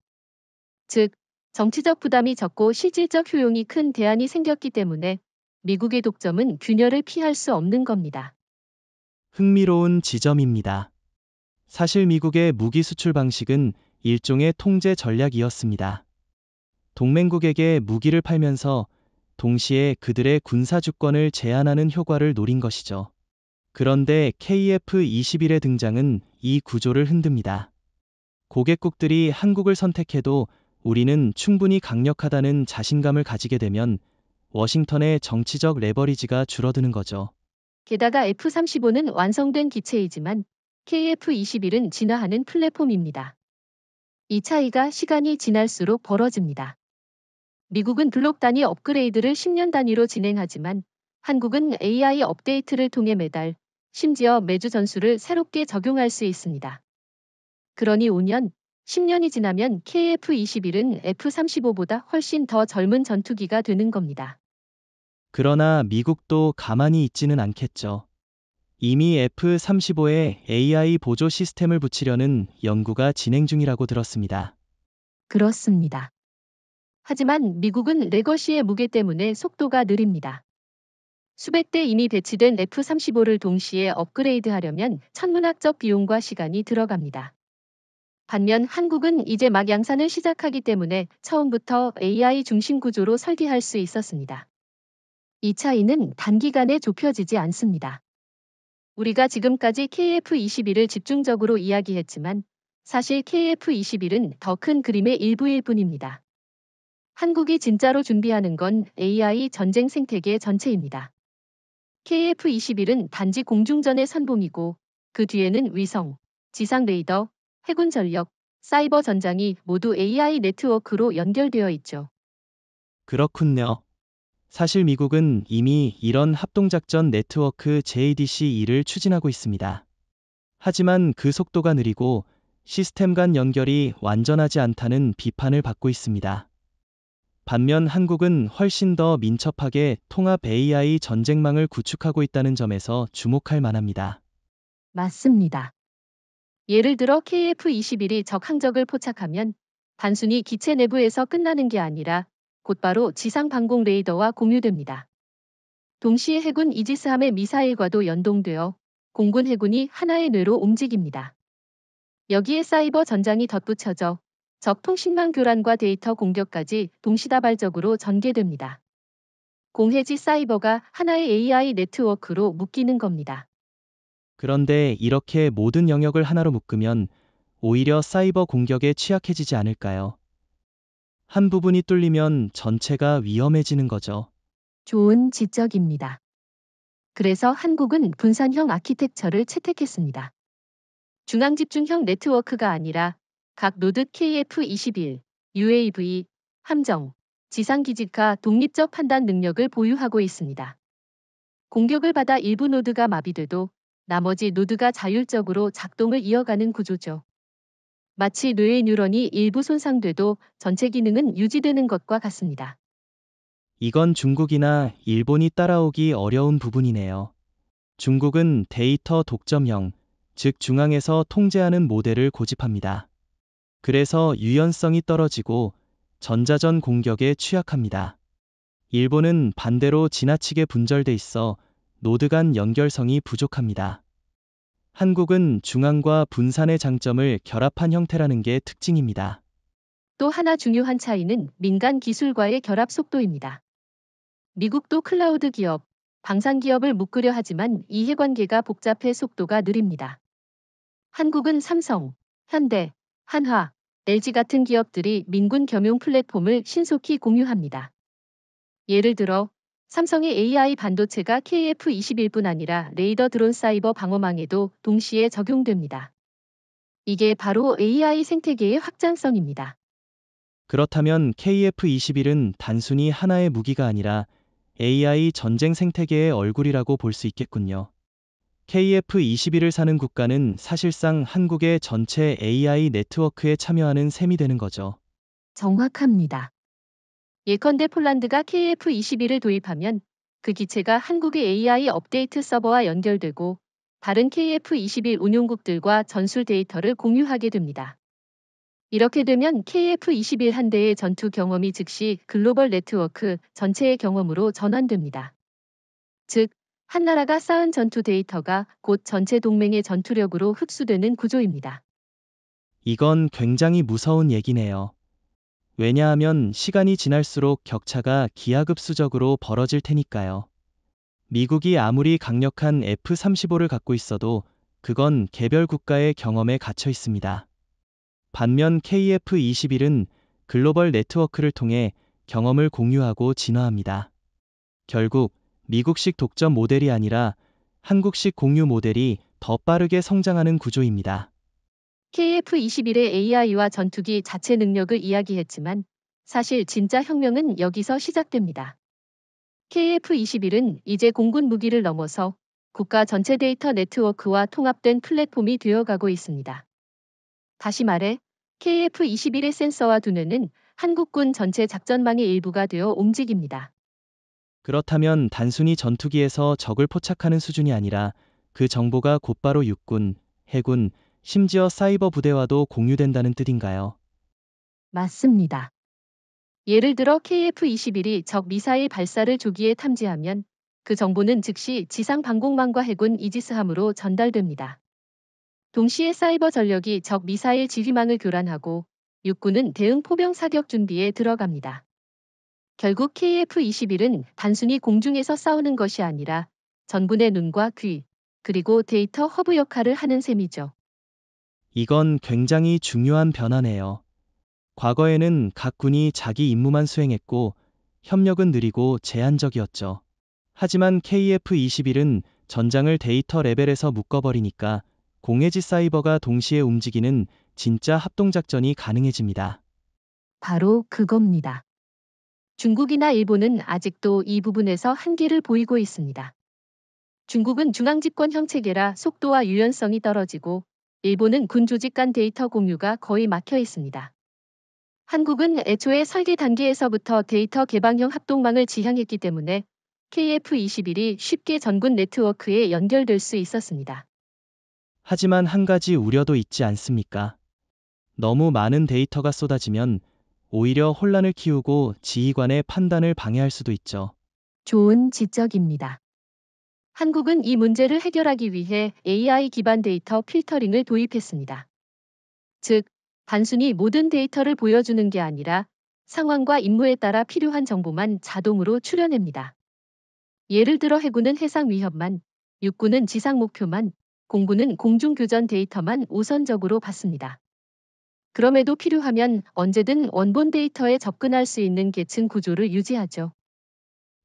즉, 정치적 부담이 적고 실질적 효용이 큰 대안이 생겼기 때문에 미국의 독점은 균열을 피할 수 없는 겁니다. 흥미로운 지점입니다. 사실 미국의 무기 수출 방식은 일종의 통제 전략이었습니다. 동맹국에게 무기를 팔면서 동시에 그들의 군사 주권을 제한하는 효과를 노린 것이죠. 그런데 KF-21의 등장은 이 구조를 흔듭니다. 고객국들이 한국을 선택해도 우리는 충분히 강력하다는 자신감을 가지게 되면 워싱턴의 정치적 레버리지가 줄어드는 거죠. 게다가 F-35는 완성된 기체이지만 KF-21은 진화하는 플랫폼입니다. 이 차이가 시간이 지날수록 벌어집니다. 미국은 블록 단위 업그레이드를 10년 단위로 진행하지만 한국은 AI 업데이트를 통해 매달, 심지어 매주 전술을 새롭게 적용할 수 있습니다. 그러니 5년, 10년이 지나면 KF-21은 F-35보다 훨씬 더 젊은 전투기가 되는 겁니다. 그러나 미국도 가만히 있지는 않겠죠. 이미 F-35에 AI 보조 시스템을 붙이려는 연구가 진행 중이라고 들었습니다. 그렇습니다. 하지만 미국은 레거시의 무게 때문에 속도가 느립니다. 수백 대 이미 배치된 F-35를 동시에 업그레이드하려면 천문학적 비용과 시간이 들어갑니다. 반면 한국은 이제 막 양산을 시작하기 때문에 처음부터 AI 중심 구조로 설계할 수 있었습니다. 이 차이는 단기간에 좁혀지지 않습니다. 우리가 지금까지 KF-21을 집중적으로 이야기했지만 사실 KF-21은 더 큰 그림의 일부일 뿐입니다. 한국이 진짜로 준비하는 건 AI 전쟁 생태계 전체입니다. KF-21은 단지 공중전의 선봉이고 그 뒤에는 위성, 지상 레이더, 해군 전력, 사이버 전장이 모두 AI 네트워크로 연결되어 있죠. 그렇군요. 사실 미국은 이미 이런 합동작전 네트워크 JDC2를 추진하고 있습니다. 하지만 그 속도가 느리고 시스템 간 연결이 완전하지 않다는 비판을 받고 있습니다. 반면 한국은 훨씬 더 민첩하게 통합 AI 전쟁망을 구축하고 있다는 점에서 주목할 만합니다. 맞습니다. 예를 들어 KF-21이 적 항적을 포착하면 단순히 기체 내부에서 끝나는 게 아니라 곧바로 지상 방공 레이더와 공유됩니다. 동시에 해군 이지스함의 미사일과도 연동되어 공군 해군이 하나의 뇌로 움직입니다. 여기에 사이버 전장이 덧붙여져 적 통신망 교란과 데이터 공격까지 동시다발적으로 전개됩니다. 공해지 사이버가 하나의 AI 네트워크로 묶이는 겁니다. 그런데 이렇게 모든 영역을 하나로 묶으면 오히려 사이버 공격에 취약해지지 않을까요? 한 부분이 뚫리면 전체가 위험해지는 거죠. 좋은 지적입니다. 그래서 한국은 분산형 아키텍처를 채택했습니다. 중앙집중형 네트워크가 아니라 각 노드 KF-21, UAV, 함정, 지상기지가 독립적 판단 능력을 보유하고 있습니다. 공격을 받아 일부 노드가 마비돼도 나머지 노드가 자율적으로 작동을 이어가는 구조죠. 마치 뇌의 뉴런이 일부 손상돼도 전체 기능은 유지되는 것과 같습니다. 이건 중국이나 일본이 따라오기 어려운 부분이네요. 중국은 데이터 독점형, 즉 중앙에서 통제하는 모델을 고집합니다. 그래서 유연성이 떨어지고 전자전 공격에 취약합니다. 일본은 반대로 지나치게 분절돼 있어 노드 간 연결성이 부족합니다. 한국은 중앙과 분산의 장점을 결합한 형태라는 게 특징입니다. 또 하나 중요한 차이는 민간 기술과의 결합 속도입니다. 미국도 클라우드 기업, 방산 기업을 묶으려 하지만 이해관계가 복잡해 속도가 느립니다. 한국은 삼성, 현대, 한화, LG 같은 기업들이 민군 겸용 플랫폼을 신속히 공유합니다. 예를 들어 삼성의 AI 반도체가 KF-21뿐 아니라 레이더 드론 사이버 방어망에도 동시에 적용됩니다. 이게 바로 AI 생태계의 확장성입니다. 그렇다면 KF-21은 단순히 하나의 무기가 아니라 AI 전쟁 생태계의 얼굴이라고 볼 수 있겠군요. KF-21을 사는 국가는 사실상 한국의 전체 AI 네트워크에 참여하는 셈이 되는 거죠. 정확합니다. 예컨대 폴란드가 KF-21을 도입하면 그 기체가 한국의 AI 업데이트 서버와 연결되고 다른 KF-21 운용국들과 전술 데이터를 공유하게 됩니다. 이렇게 되면 KF-21 한 대의 전투 경험이 즉시 글로벌 네트워크 전체의 경험으로 전환됩니다. 즉, 한 나라가 쌓은 전투 데이터가 곧 전체 동맹의 전투력으로 흡수되는 구조입니다. 이건 굉장히 무서운 얘기네요. 왜냐하면 시간이 지날수록 격차가 기하급수적으로 벌어질 테니까요. 미국이 아무리 강력한 F-35를 갖고 있어도 그건 개별 국가의 경험에 갇혀 있습니다. 반면 KF-21은 글로벌 네트워크를 통해 경험을 공유하고 진화합니다. 결국 미국식 독점 모델이 아니라 한국식 공유 모델이 더 빠르게 성장하는 구조입니다. KF-21의 AI와 전투기 자체 능력을 이야기했지만 사실 진짜 혁명은 여기서 시작됩니다. KF-21은 이제 공군 무기를 넘어서 국가 전체 데이터 네트워크와 통합된 플랫폼이 되어가고 있습니다. 다시 말해 KF-21의 센서와 두뇌는 한국군 전체 작전망의 일부가 되어 움직입니다. 그렇다면 단순히 전투기에서 적을 포착하는 수준이 아니라 그 정보가 곧바로 육군, 해군, 심지어 사이버 부대와도 공유된다는 뜻인가요? 맞습니다. 예를 들어 KF-21이 적 미사일 발사를 조기에 탐지하면 그 정보는 즉시 지상 방공망과 해군 이지스함으로 전달됩니다. 동시에 사이버 전력이 적 미사일 지휘망을 교란하고 육군은 대응 포병 사격 준비에 들어갑니다. 결국 KF-21은 단순히 공중에서 싸우는 것이 아니라 전군의 눈과 귀, 그리고 데이터 허브 역할을 하는 셈이죠. 이건 굉장히 중요한 변화네요. 과거에는 각 군이 자기 임무만 수행했고 협력은 느리고 제한적이었죠. 하지만 KF-21은 전장을 데이터 레벨에서 묶어버리니까 공해지 사이버가 동시에 움직이는 진짜 합동작전이 가능해집니다. 바로 그겁니다. 중국이나 일본은 아직도 이 부분에서 한계를 보이고 있습니다. 중국은 중앙집권형 체계라 속도와 유연성이 떨어지고 일본은 군 조직 간 데이터 공유가 거의 막혀 있습니다. 한국은 애초에 설계 단계에서부터 데이터 개방형 합동망을 지향했기 때문에 KF-21이 쉽게 전군 네트워크에 연결될 수 있었습니다. 하지만 한 가지 우려도 있지 않습니까? 너무 많은 데이터가 쏟아지면 오히려 혼란을 키우고 지휘관의 판단을 방해할 수도 있죠. 좋은 지적입니다. 한국은 이 문제를 해결하기 위해 AI 기반 데이터 필터링을 도입했습니다. 즉, 단순히 모든 데이터를 보여주는 게 아니라 상황과 임무에 따라 필요한 정보만 자동으로 추려냅니다. 예를 들어 해군은 해상 위협만, 육군은 지상 목표만, 공군은 공중 교전 데이터만 우선적으로 받습니다. 그럼에도 필요하면 언제든 원본 데이터에 접근할 수 있는 계층 구조를 유지하죠.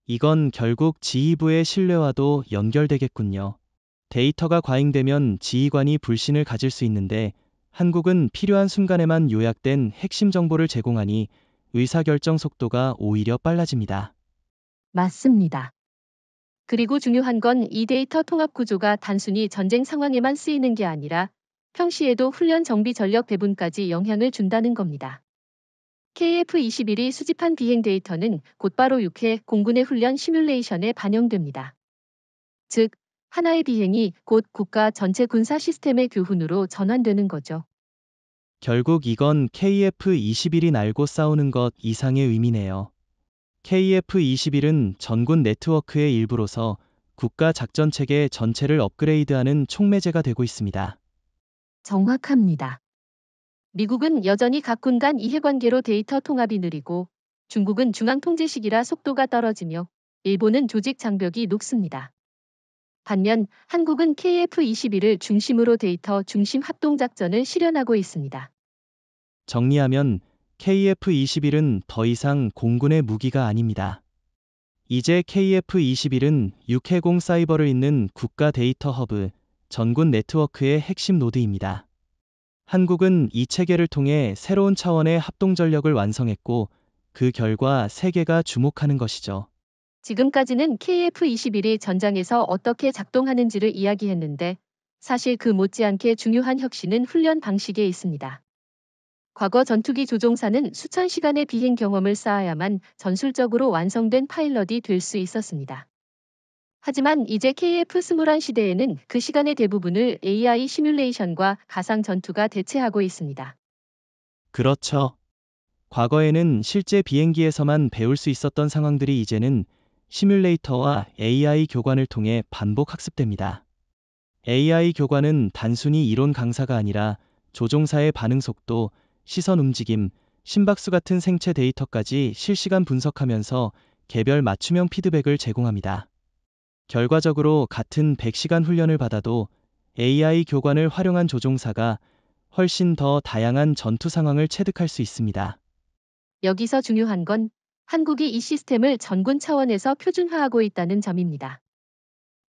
이건 결국 지휘부의 신뢰와도 연결되겠군요. 데이터가 과잉되면 지휘관이 불신을 가질 수 있는데 한국은 필요한 순간에만 요약된 핵심 정보를 제공하니 의사결정 속도가 오히려 빨라집니다. 맞습니다. 그리고 중요한 건 이 데이터 통합 구조가 단순히 전쟁 상황에만 쓰이는 게 아니라 평시에도 훈련 정비 전력 배분까지 영향을 준다는 겁니다. KF-21이 수집한 비행 데이터는 곧바로 6회 공군의 훈련 시뮬레이션에 반영됩니다. 즉, 하나의 비행이 곧 국가 전체 군사 시스템의 교훈으로 전환되는 거죠. 결국 이건 KF-21이 날고 싸우는 것 이상의 의미네요. KF-21은 전군 네트워크의 일부로서 국가 작전 체계 전체를 업그레이드하는 촉매제가 되고 있습니다. 정확합니다. 미국은 여전히 각 군 간 이해관계로 데이터 통합이 느리고 중국은 중앙 통제식이라 속도가 떨어지며 일본은 조직 장벽이 높습니다. 반면 한국은 KF-21을 중심으로 데이터 중심 합동작전을 실현하고 있습니다. 정리하면 KF-21은 더 이상 공군의 무기가 아닙니다. 이제 KF-21은 육해공 사이버를 잇는 국가 데이터 허브, 전군 네트워크의 핵심 노드입니다. 한국은 이 체계를 통해 새로운 차원의 합동 전력을 완성했고 그 결과 세계가 주목하는 것이죠. 지금까지는 KF-21이 전장에서 어떻게 작동하는지를 이야기했는데 사실 그 못지않게 중요한 혁신은 훈련 방식에 있습니다. 과거 전투기 조종사는 수천 시간의 비행 경험을 쌓아야만 전술적으로 완성된 파일럿이 될 수 있었습니다. 하지만 이제 KF-21 시대에는 그 시간의 대부분을 AI 시뮬레이션과 가상 전투가 대체하고 있습니다. 그렇죠. 과거에는 실제 비행기에서만 배울 수 있었던 상황들이 이제는 시뮬레이터와 AI 교관을 통해 반복 학습됩니다. AI 교관은 단순히 이론 강사가 아니라 조종사의 반응 속도, 시선 움직임, 심박수 같은 생체 데이터까지 실시간 분석하면서 개별 맞춤형 피드백을 제공합니다. 결과적으로 같은 100시간 훈련을 받아도 AI 교관을 활용한 조종사가 훨씬 더 다양한 전투 상황을 체득할 수 있습니다. 여기서 중요한 건 한국이 이 시스템을 전군 차원에서 표준화하고 있다는 점입니다.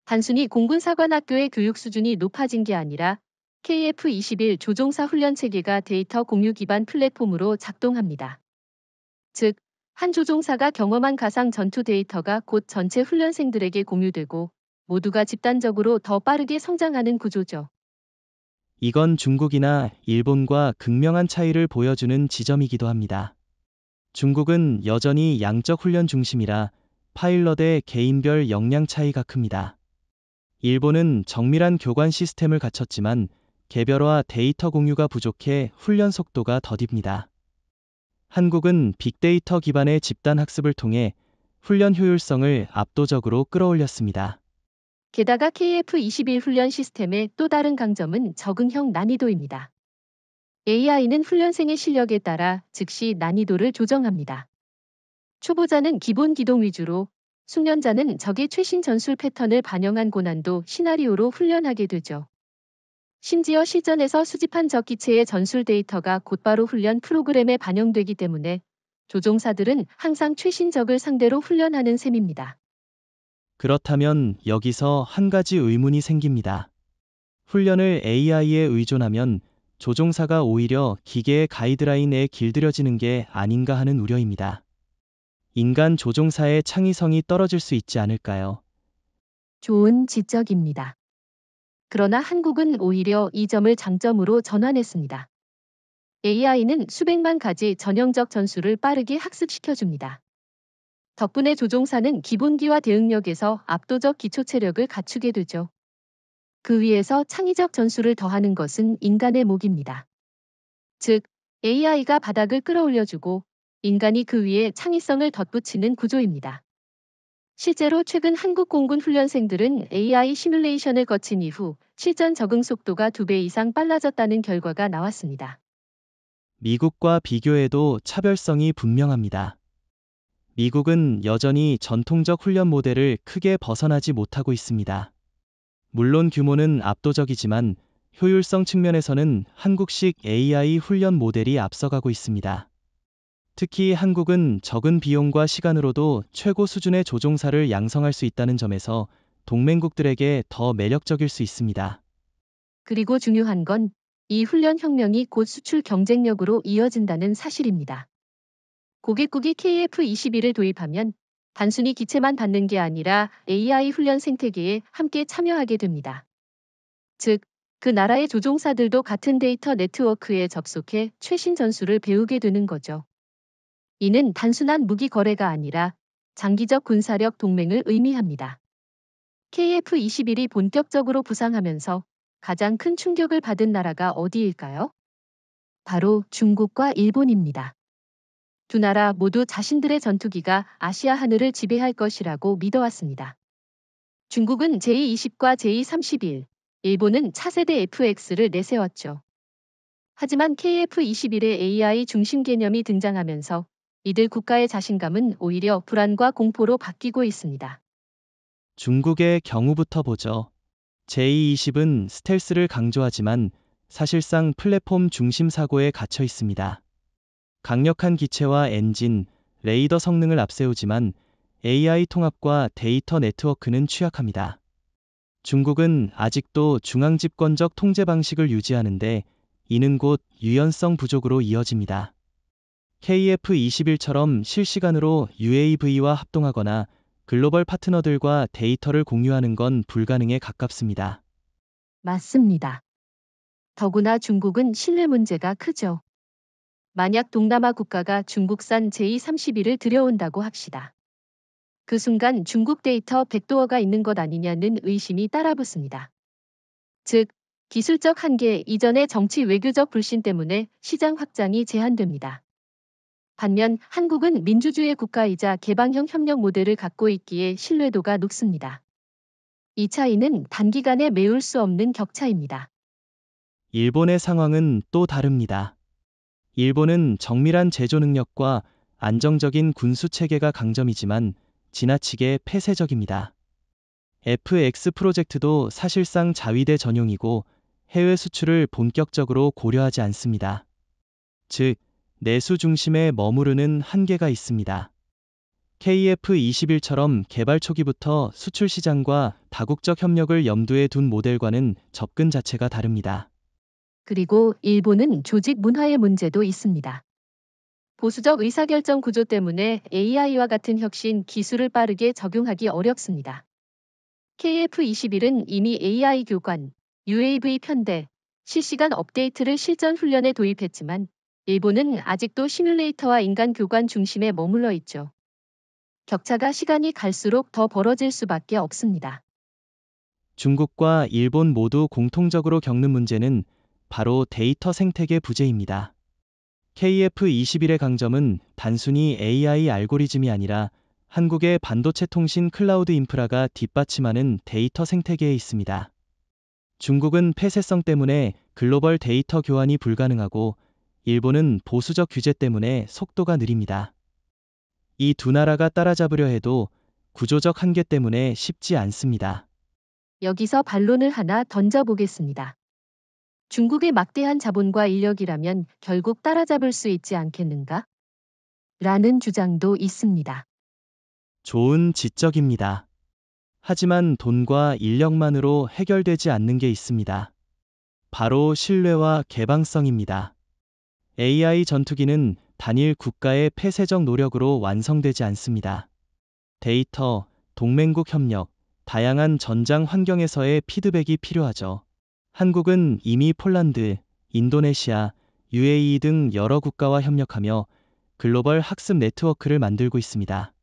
단순히 공군사관학교의 교육 수준이 높아진 게 아니라 KF-21 조종사 훈련 체계가 데이터 공유 기반 플랫폼으로 작동합니다. 즉, 한 조종사가 경험한 가상 전투 데이터가 곧 전체 훈련생들에게 공유되고 모두가 집단적으로 더 빠르게 성장하는 구조죠. 이건 중국이나 일본과 극명한 차이를 보여주는 지점이기도 합니다. 중국은 여전히 양적 훈련 중심이라 파일럿의 개인별 역량 차이가 큽니다. 일본은 정밀한 교관 시스템을 갖췄지만 개별화 데이터 공유가 부족해 훈련 속도가 더딥니다. 한국은 빅데이터 기반의 집단 학습을 통해 훈련 효율성을 압도적으로 끌어올렸습니다. 게다가 KF-21 훈련 시스템의 또 다른 강점은 적응형 난이도입니다. AI는 훈련생의 실력에 따라 즉시 난이도를 조정합니다. 초보자는 기본 기동 위주로, 숙련자는 적의 최신 전술 패턴을 반영한 고난도 시나리오로 훈련하게 되죠. 심지어 실전에서 수집한 적 기체의 전술 데이터가 곧바로 훈련 프로그램에 반영되기 때문에 조종사들은 항상 최신 적을 상대로 훈련하는 셈입니다. 그렇다면 여기서 한 가지 의문이 생깁니다. 훈련을 AI에 의존하면 조종사가 오히려 기계의 가이드라인에 길들여지는 게 아닌가 하는 우려입니다. 인간 조종사의 창의성이 떨어질 수 있지 않을까요? 좋은 지적입니다. 그러나 한국은 오히려 이 점을 장점으로 전환했습니다. AI는 수백만 가지 전형적 전술을 빠르게 학습시켜줍니다. 덕분에 조종사는 기본기와 대응력에서 압도적 기초 체력을 갖추게 되죠. 그 위에서 창의적 전술을 더하는 것은 인간의 몫입니다. 즉, AI가 바닥을 끌어올려주고 인간이 그 위에 창의성을 덧붙이는 구조입니다. 실제로 최근 한국 공군 훈련생들은 AI 시뮬레이션을 거친 이후 실전 적응 속도가 2배 이상 빨라졌다는 결과가 나왔습니다. 미국과 비교해도 차별성이 분명합니다. 미국은 여전히 전통적 훈련 모델을 크게 벗어나지 못하고 있습니다. 물론 규모는 압도적이지만 효율성 측면에서는 한국식 AI 훈련 모델이 앞서가고 있습니다. 특히 한국은 적은 비용과 시간으로도 최고 수준의 조종사를 양성할 수 있다는 점에서 동맹국들에게 더 매력적일 수 있습니다. 그리고 중요한 건 이 훈련 혁명이 곧 수출 경쟁력으로 이어진다는 사실입니다. 고객국이 KF-21을 도입하면 단순히 기체만 받는 게 아니라 AI 훈련 생태계에 함께 참여하게 됩니다. 즉, 그 나라의 조종사들도 같은 데이터 네트워크에 접속해 최신 전술을 배우게 되는 거죠. 이는 단순한 무기 거래가 아니라 장기적 군사력 동맹을 의미합니다. KF-21이 본격적으로 부상하면서 가장 큰 충격을 받은 나라가 어디일까요? 바로 중국과 일본입니다. 두 나라 모두 자신들의 전투기가 아시아 하늘을 지배할 것이라고 믿어왔습니다. 중국은 제20과 제31, 일본은 차세대 FX를 내세웠죠. 하지만 KF-21의 AI 중심 개념이 등장하면서 이들 국가의 자신감은 오히려 불안과 공포로 바뀌고 있습니다. 중국의 경우부터 보죠. J-20은 스텔스를 강조하지만 사실상 플랫폼 중심 사고에 갇혀 있습니다. 강력한 기체와 엔진, 레이더 성능을 앞세우지만 AI 통합과 데이터 네트워크는 취약합니다. 중국은 아직도 중앙집권적 통제 방식을 유지하는데 이는 곧 유연성 부족으로 이어집니다. KF-21처럼 실시간으로 UAV와 합동하거나 글로벌 파트너들과 데이터를 공유하는 건 불가능에 가깝습니다. 맞습니다. 더구나 중국은 신뢰 문제가 크죠. 만약 동남아 국가가 중국산 J-31을 들여온다고 합시다. 그 순간 중국 데이터 백도어가 있는 것 아니냐는 의심이 따라붙습니다. 즉, 기술적 한계 이전의 정치 외교적 불신 때문에 시장 확장이 제한됩니다. 반면 한국은 민주주의 국가이자 개방형 협력 모델을 갖고 있기에 신뢰도가 높습니다. 이 차이는 단기간에 메울 수 없는 격차입니다. 일본의 상황은 또 다릅니다. 일본은 정밀한 제조 능력과 안정적인 군수 체계가 강점이지만 지나치게 폐쇄적입니다. FX 프로젝트도 사실상 자위대 전용이고 해외 수출을 본격적으로 고려하지 않습니다. 즉, 내수 중심에 머무르는 한계가 있습니다. KF-21처럼 개발 초기부터 수출 시장과 다국적 협력을 염두에 둔 모델과는 접근 자체가 다릅니다. 그리고 일본은 조직 문화의 문제도 있습니다. 보수적 의사결정 구조 때문에 AI와 같은 혁신 기술을 빠르게 적용하기 어렵습니다. KF-21은 이미 AI 교관, UAV 편대, 실시간 업데이트를 실전 훈련에 도입했지만 일본은 아직도 시뮬레이터와 인간 교관 중심에 머물러 있죠. 격차가 시간이 갈수록 더 벌어질 수밖에 없습니다. 중국과 일본 모두 공통적으로 겪는 문제는 바로 데이터 생태계 부재입니다. KF-21의 강점은 단순히 AI 알고리즘이 아니라 한국의 반도체 통신 클라우드 인프라가 뒷받침하는 데이터 생태계에 있습니다. 중국은 폐쇄성 때문에 글로벌 데이터 교환이 불가능하고 일본은 보수적 규제 때문에 속도가 느립니다. 이 두 나라가 따라잡으려 해도 구조적 한계 때문에 쉽지 않습니다. 여기서 반론을 하나 던져보겠습니다. 중국의 막대한 자본과 인력이라면 결국 따라잡을 수 있지 않겠는가? 라는 주장도 있습니다. 좋은 지적입니다. 하지만 돈과 인력만으로 해결되지 않는 게 있습니다. 바로 신뢰와 개방성입니다. AI 전투기는 단일 국가의 폐쇄적 노력으로 완성되지 않습니다. 데이터, 동맹국 협력, 다양한 전장 환경에서의 피드백이 필요하죠. 한국은 이미 폴란드, 인도네시아, UAE 등 여러 국가와 협력하며 글로벌 학습 네트워크를 만들고 있습니다.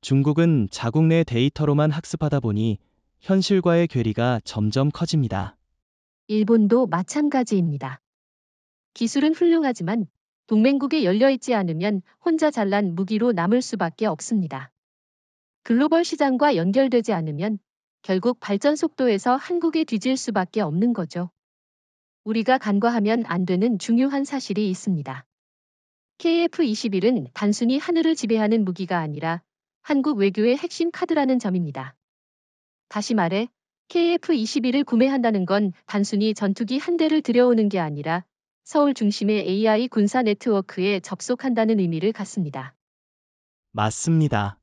중국은 자국 내 데이터로만 학습하다 보니 현실과의 괴리가 점점 커집니다. 일본도 마찬가지입니다. 기술은 훌륭하지만 동맹국에 열려있지 않으면 혼자 잘난 무기로 남을 수밖에 없습니다. 글로벌 시장과 연결되지 않으면 결국 발전 속도에서 한국에 뒤질 수밖에 없는 거죠. 우리가 간과하면 안 되는 중요한 사실이 있습니다. KF-21은 단순히 하늘을 지배하는 무기가 아니라 한국 외교의 핵심 카드라는 점입니다. 다시 말해, KF-21을 구매한다는 건 단순히 전투기 한 대를 들여오는 게 아니라 서울 중심의 AI 군사 네트워크에 접속한다는 의미를 갖습니다. 맞습니다.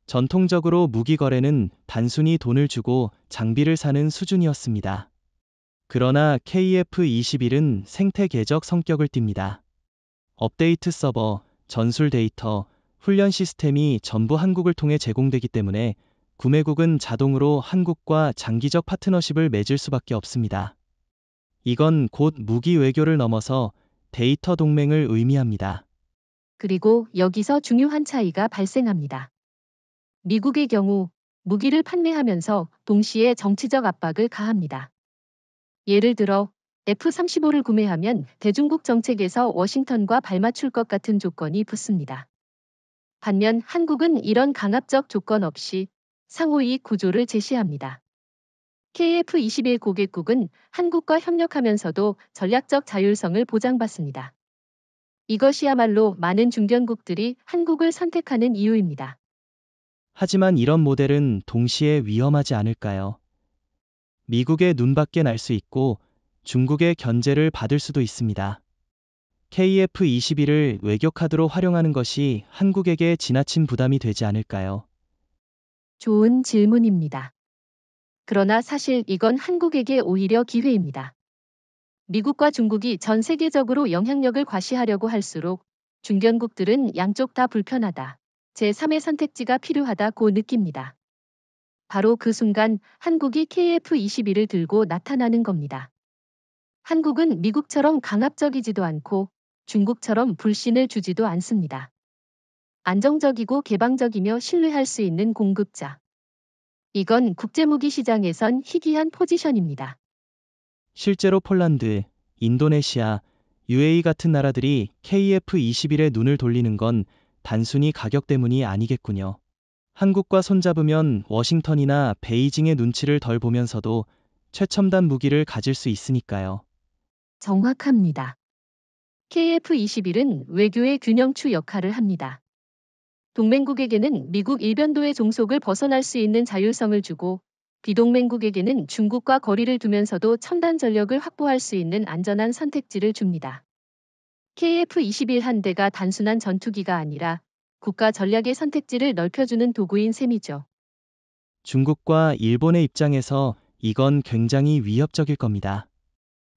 전통적으로 무기 거래는 단순히 돈을 주고 장비를 사는 수준이었습니다. 그러나 KF-21은 생태계적 성격을 띱니다. 업데이트 서버, 전술 데이터, 훈련 시스템이 전부 한국을 통해 제공되기 때문에 구매국은 자동으로 한국과 장기적 파트너십을 맺을 수밖에 없습니다. 이건 곧 무기 외교를 넘어서 데이터 동맹을 의미합니다. 그리고 여기서 중요한 차이가 발생합니다. 미국의 경우 무기를 판매하면서 동시에 정치적 압박을 가합니다. 예를 들어 F-35를 구매하면 대중국 정책에서 워싱턴과 발맞출 것 같은 조건이 붙습니다. 반면 한국은 이런 강압적 조건 없이 상호이익 구조를 제시합니다. KF-21 고객국은 한국과 협력하면서도 전략적 자율성을 보장받습니다. 이것이야말로 많은 중견국들이 한국을 선택하는 이유입니다. 하지만 이런 모델은 동시에 위험하지 않을까요? 미국의 눈밖에 날 수 있고 중국의 견제를 받을 수도 있습니다. KF-21을 외교카드로 활용하는 것이 한국에게 지나친 부담이 되지 않을까요? 좋은 질문입니다. 그러나 사실 이건 한국에게 오히려 기회입니다. 미국과 중국이 전 세계적으로 영향력을 과시하려고 할수록 중견국들은 양쪽 다 불편하다. 제3의 선택지가 필요하다고 느낍니다. 바로 그 순간 한국이 KF-21을 들고 나타나는 겁니다. 한국은 미국처럼 강압적이지도 않고 중국처럼 불신을 주지도 않습니다. 안정적이고 개방적이며 신뢰할 수 있는 공급자. 이건 국제무기 시장에선 희귀한 포지션입니다. 실제로 폴란드, 인도네시아, UAE 같은 나라들이 KF-21에 눈을 돌리는 건 단순히 가격 때문이 아니겠군요. 한국과 손잡으면 워싱턴이나 베이징의 눈치를 덜 보면서도 최첨단 무기를 가질 수 있으니까요. 정확합니다. KF-21은 외교의 균형추 역할을 합니다. 동맹국에게는 미국 일변도의 종속을 벗어날 수 있는 자율성을 주고 비동맹국에게는 중국과 거리를 두면서도 첨단 전력을 확보할 수 있는 안전한 선택지를 줍니다. KF-21 한 대가 단순한 전투기가 아니라 국가 전략의 선택지를 넓혀주는 도구인 셈이죠. 중국과 일본의 입장에서 이건 굉장히 위협적일 겁니다.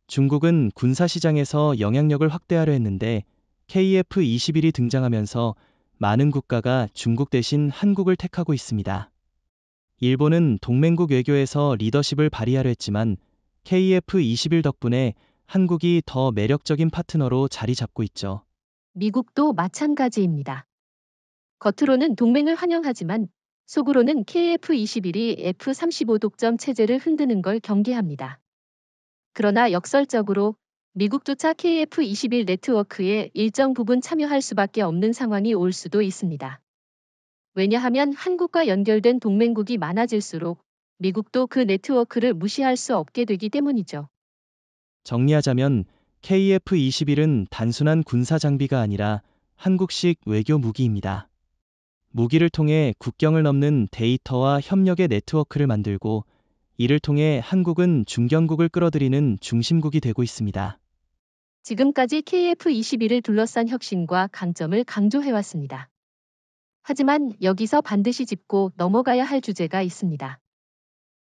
중국은 군사시장에서 영향력을 확대하려 했는데 KF-21이 등장하면서 많은 국가가 중국 대신 한국을 택하고 있습니다. 일본은 동맹국 외교에서 리더십을 발휘하려 했지만 KF-21 덕분에 한국이 더 매력적인 파트너로 자리 잡고 있죠. 미국도 마찬가지입니다. 겉으로는 동맹을 환영하지만 속으로는 KF-21이 F-35 독점 체제를 흔드는 걸 경계합니다. 그러나 역설적으로 미국조차 KF-21 네트워크에 일정 부분 참여할 수밖에 없는 상황이 올 수도 있습니다. 왜냐하면 한국과 연결된 동맹국이 많아질수록 미국도 그 네트워크를 무시할 수 없게 되기 때문이죠. 정리하자면 KF-21은 단순한 군사 장비가 아니라 한국식 외교 무기입니다. 무기를 통해 국경을 넘는 데이터와 협력의 네트워크를 만들고 이를 통해 한국은 중견국을 끌어들이는 중심국이 되고 있습니다. 지금까지 KF-21을 둘러싼 혁신과 강점을 강조해왔습니다. 하지만 여기서 반드시 짚고 넘어가야 할 주제가 있습니다.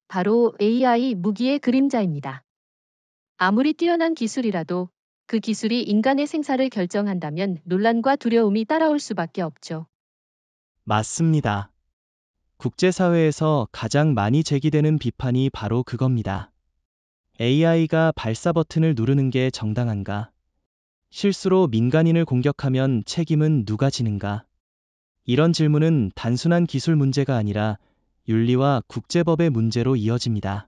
바로 AI 무기의 그림자입니다. 아무리 뛰어난 기술이라도 그 기술이 인간의 생사를 결정한다면 논란과 두려움이 따라올 수밖에 없죠. 맞습니다. 국제사회에서 가장 많이 제기되는 비판이 바로 그겁니다. AI가 발사 버튼을 누르는 게 정당한가? 실수로 민간인을 공격하면 책임은 누가 지는가? 이런 질문은 단순한 기술 문제가 아니라 윤리와 국제법의 문제로 이어집니다.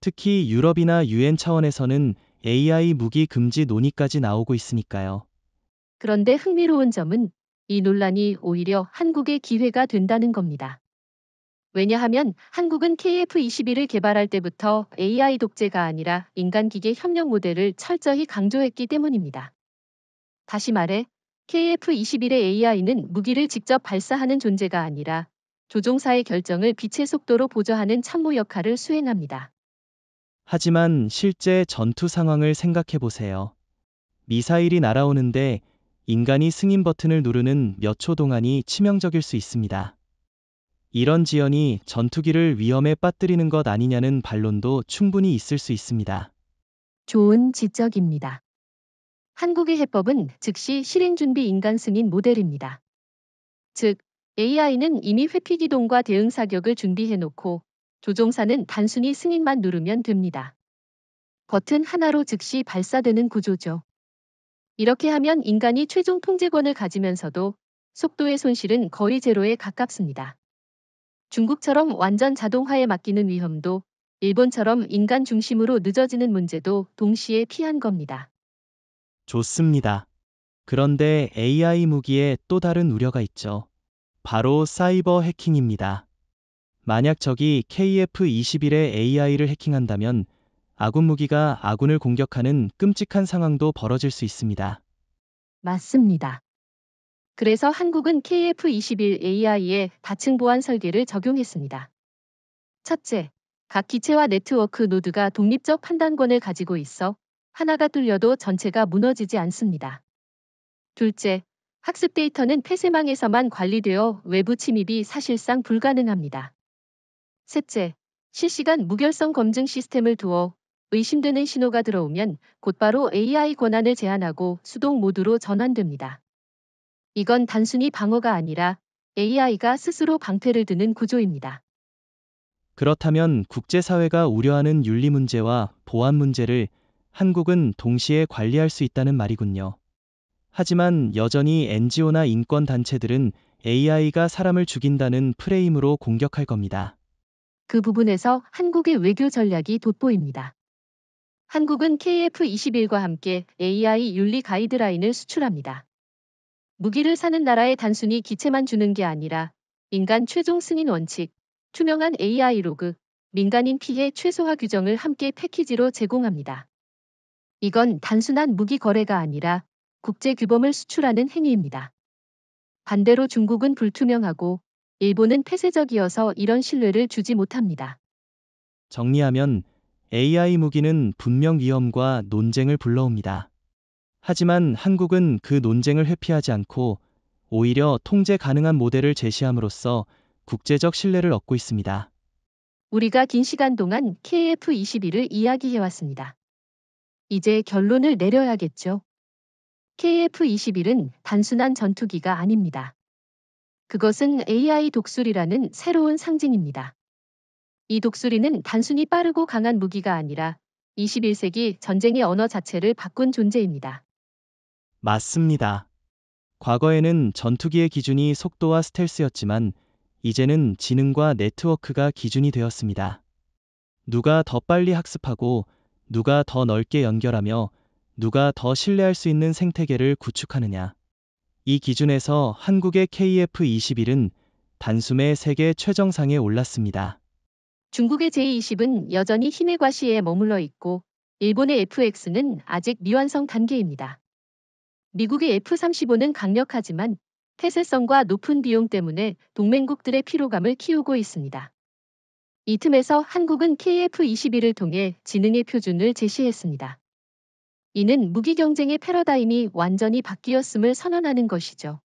특히 유럽이나 UN 차원에서는 AI 무기 금지 논의까지 나오고 있으니까요. 그런데 흥미로운 점은 이 논란이 오히려 한국의 기회가 된다는 겁니다. 왜냐하면 한국은 KF-21을 개발할 때부터 AI 독재가 아니라 인간-기계 협력 모델을 철저히 강조했기 때문입니다. 다시 말해 KF-21의 AI는 무기를 직접 발사하는 존재가 아니라 조종사의 결정을 빛의 속도로 보조하는 참모 역할을 수행합니다. 하지만 실제 전투 상황을 생각해 보세요. 미사일이 날아오는데 인간이 승인 버튼을 누르는 몇 초 동안이 치명적일 수 있습니다. 이런 지연이 전투기를 위험에 빠뜨리는 것 아니냐는 반론도 충분히 있을 수 있습니다. 좋은 지적입니다. 한국의 해법은 즉시 실행 준비 인간 승인 모델입니다. 즉, AI는 이미 회피 기동과 대응 사격을 준비해 놓고 조종사는 단순히 승인만 누르면 됩니다. 버튼 하나로 즉시 발사되는 구조죠. 이렇게 하면 인간이 최종 통제권을 가지면서도 속도의 손실은 거의 제로에 가깝습니다. 중국처럼 완전 자동화에 맡기는 위험도 일본처럼 인간 중심으로 늦어지는 문제도 동시에 피한 겁니다. 좋습니다. 그런데 AI 무기에 또 다른 우려가 있죠. 바로 사이버 해킹입니다. 만약 적이 KF-21의 AI를 해킹한다면 아군 무기가 아군을 공격하는 끔찍한 상황도 벌어질 수 있습니다. 맞습니다. 그래서 한국은 KF-21 AI에 다층 보안 설계를 적용했습니다. 첫째, 각 기체와 네트워크 노드가 독립적 판단권을 가지고 있어 하나가 뚫려도 전체가 무너지지 않습니다. 둘째, 학습 데이터는 폐쇄망에서만 관리되어 외부 침입이 사실상 불가능합니다. 셋째, 실시간 무결성 검증 시스템을 두어 의심되는 신호가 들어오면 곧바로 AI 권한을 제한하고 수동 모드로 전환됩니다. 이건 단순히 방어가 아니라 AI가 스스로 방패를 드는 구조입니다. 그렇다면 국제사회가 우려하는 윤리 문제와 보안 문제를 한국은 동시에 관리할 수 있다는 말이군요. 하지만 여전히 NGO나 인권단체들은 AI가 사람을 죽인다는 프레임으로 공격할 겁니다. 그 부분에서 한국의 외교 전략이 돋보입니다. 한국은 KF21과 함께 AI 윤리 가이드라인을 수출합니다. 무기를 사는 나라에 단순히 기체만 주는 게 아니라 인간 최종 승인 원칙, 투명한 AI 로그, 민간인 피해 최소화 규정을 함께 패키지로 제공합니다. 이건 단순한 무기 거래가 아니라 국제 규범을 수출하는 행위입니다. 반대로 중국은 불투명하고 일본은 폐쇄적이어서 이런 신뢰를 주지 못합니다. 정리하면 AI 무기는 분명 위험과 논쟁을 불러옵니다. 하지만 한국은 그 논쟁을 회피하지 않고 오히려 통제 가능한 모델을 제시함으로써 국제적 신뢰를 얻고 있습니다. 우리가 긴 시간 동안 KF21을 이야기해왔습니다. 이제 결론을 내려야겠죠. KF21은 단순한 전투기가 아닙니다. 그것은 AI 독수리라는 새로운 상징입니다. 이 독수리는 단순히 빠르고 강한 무기가 아니라 21세기 전쟁의 언어 자체를 바꾼 존재입니다. 맞습니다. 과거에는 전투기의 기준이 속도와 스텔스였지만 이제는 지능과 네트워크가 기준이 되었습니다. 누가 더 빨리 학습하고 누가 더 넓게 연결하며 누가 더 신뢰할 수 있는 생태계를 구축하느냐. 이 기준에서 한국의 KF21은 단숨에 세계 최정상에 올랐습니다. 중국의 J20은 여전히 힘의 과시에 머물러 있고 일본의 FX는 아직 미완성 단계입니다. 미국의 F-35는 강력하지만 폐쇄성과 높은 비용 때문에 동맹국들의 피로감을 키우고 있습니다. 이 틈에서 한국은 KF-21을 통해 지능의 표준을 제시했습니다. 이는 무기 경쟁의 패러다임이 완전히 바뀌었음을 선언하는 것이죠.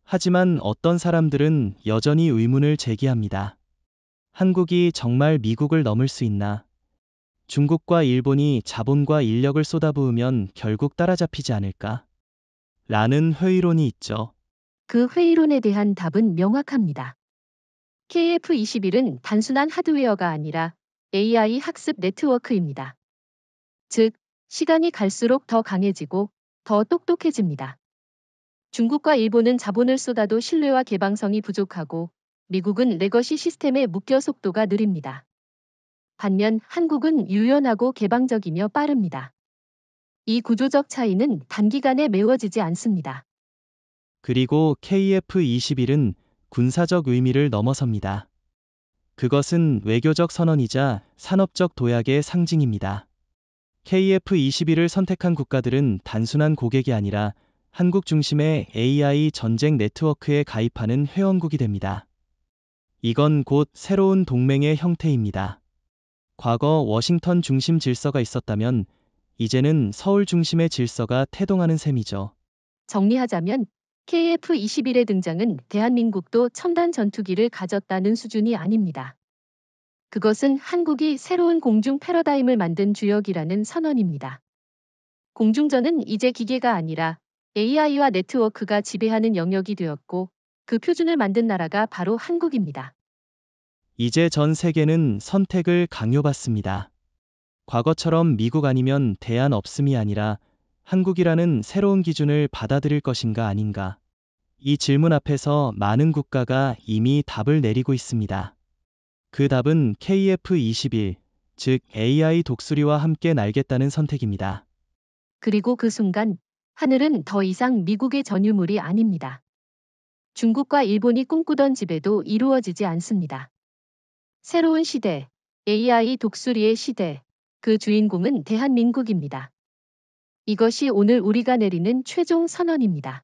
하지만 어떤 사람들은 여전히 의문을 제기합니다. 한국이 정말 미국을 넘을 수 있나? 중국과 일본이 자본과 인력을 쏟아부으면 결국 따라잡히지 않을까? 라는 회의론이 있죠. 그 회의론에 대한 답은 명확합니다. KF-21은 단순한 하드웨어가 아니라 AI 학습 네트워크입니다. 즉, 시간이 갈수록 더 강해지고 더 똑똑해집니다. 중국과 일본은 자본을 쏟아도 신뢰와 개방성이 부족하고 미국은 레거시 시스템에 묶여 속도가 느립니다. 반면 한국은 유연하고 개방적이며 빠릅니다. 이 구조적 차이는 단기간에 메워지지 않습니다. 그리고 KF-21은 군사적 의미를 넘어섭니다. 그것은 외교적 선언이자 산업적 도약의 상징입니다. KF-21을 선택한 국가들은 단순한 고객이 아니라 한국 중심의 AI 전쟁 네트워크에 가입하는 회원국이 됩니다. 이건 곧 새로운 동맹의 형태입니다. 과거 워싱턴 중심 질서가 있었다면 이제는 서울 중심의 질서가 태동하는 셈이죠. 정리하자면 KF-21의 등장은 대한민국도 첨단 전투기를 가졌다는 수준이 아닙니다. 그것은 한국이 새로운 공중 패러다임을 만든 주역이라는 선언입니다. 공중전은 이제 기계가 아니라 AI와 네트워크가 지배하는 영역이 되었고 그 표준을 만든 나라가 바로 한국입니다. 이제 전 세계는 선택을 강요받습니다. 과거처럼 미국 아니면 대안 없음이 아니라 한국이라는 새로운 기준을 받아들일 것인가 아닌가. 이 질문 앞에서 많은 국가가 이미 답을 내리고 있습니다. 그 답은 KF-21, 즉 AI 독수리와 함께 날겠다는 선택입니다. 그리고 그 순간 하늘은 더 이상 미국의 전유물이 아닙니다. 중국과 일본이 꿈꾸던 지배도 이루어지지 않습니다. 새로운 시대, AI 독수리의 시대, 그 주인공은 대한민국입니다. 이것이 오늘 우리가 내리는 최종 선언입니다.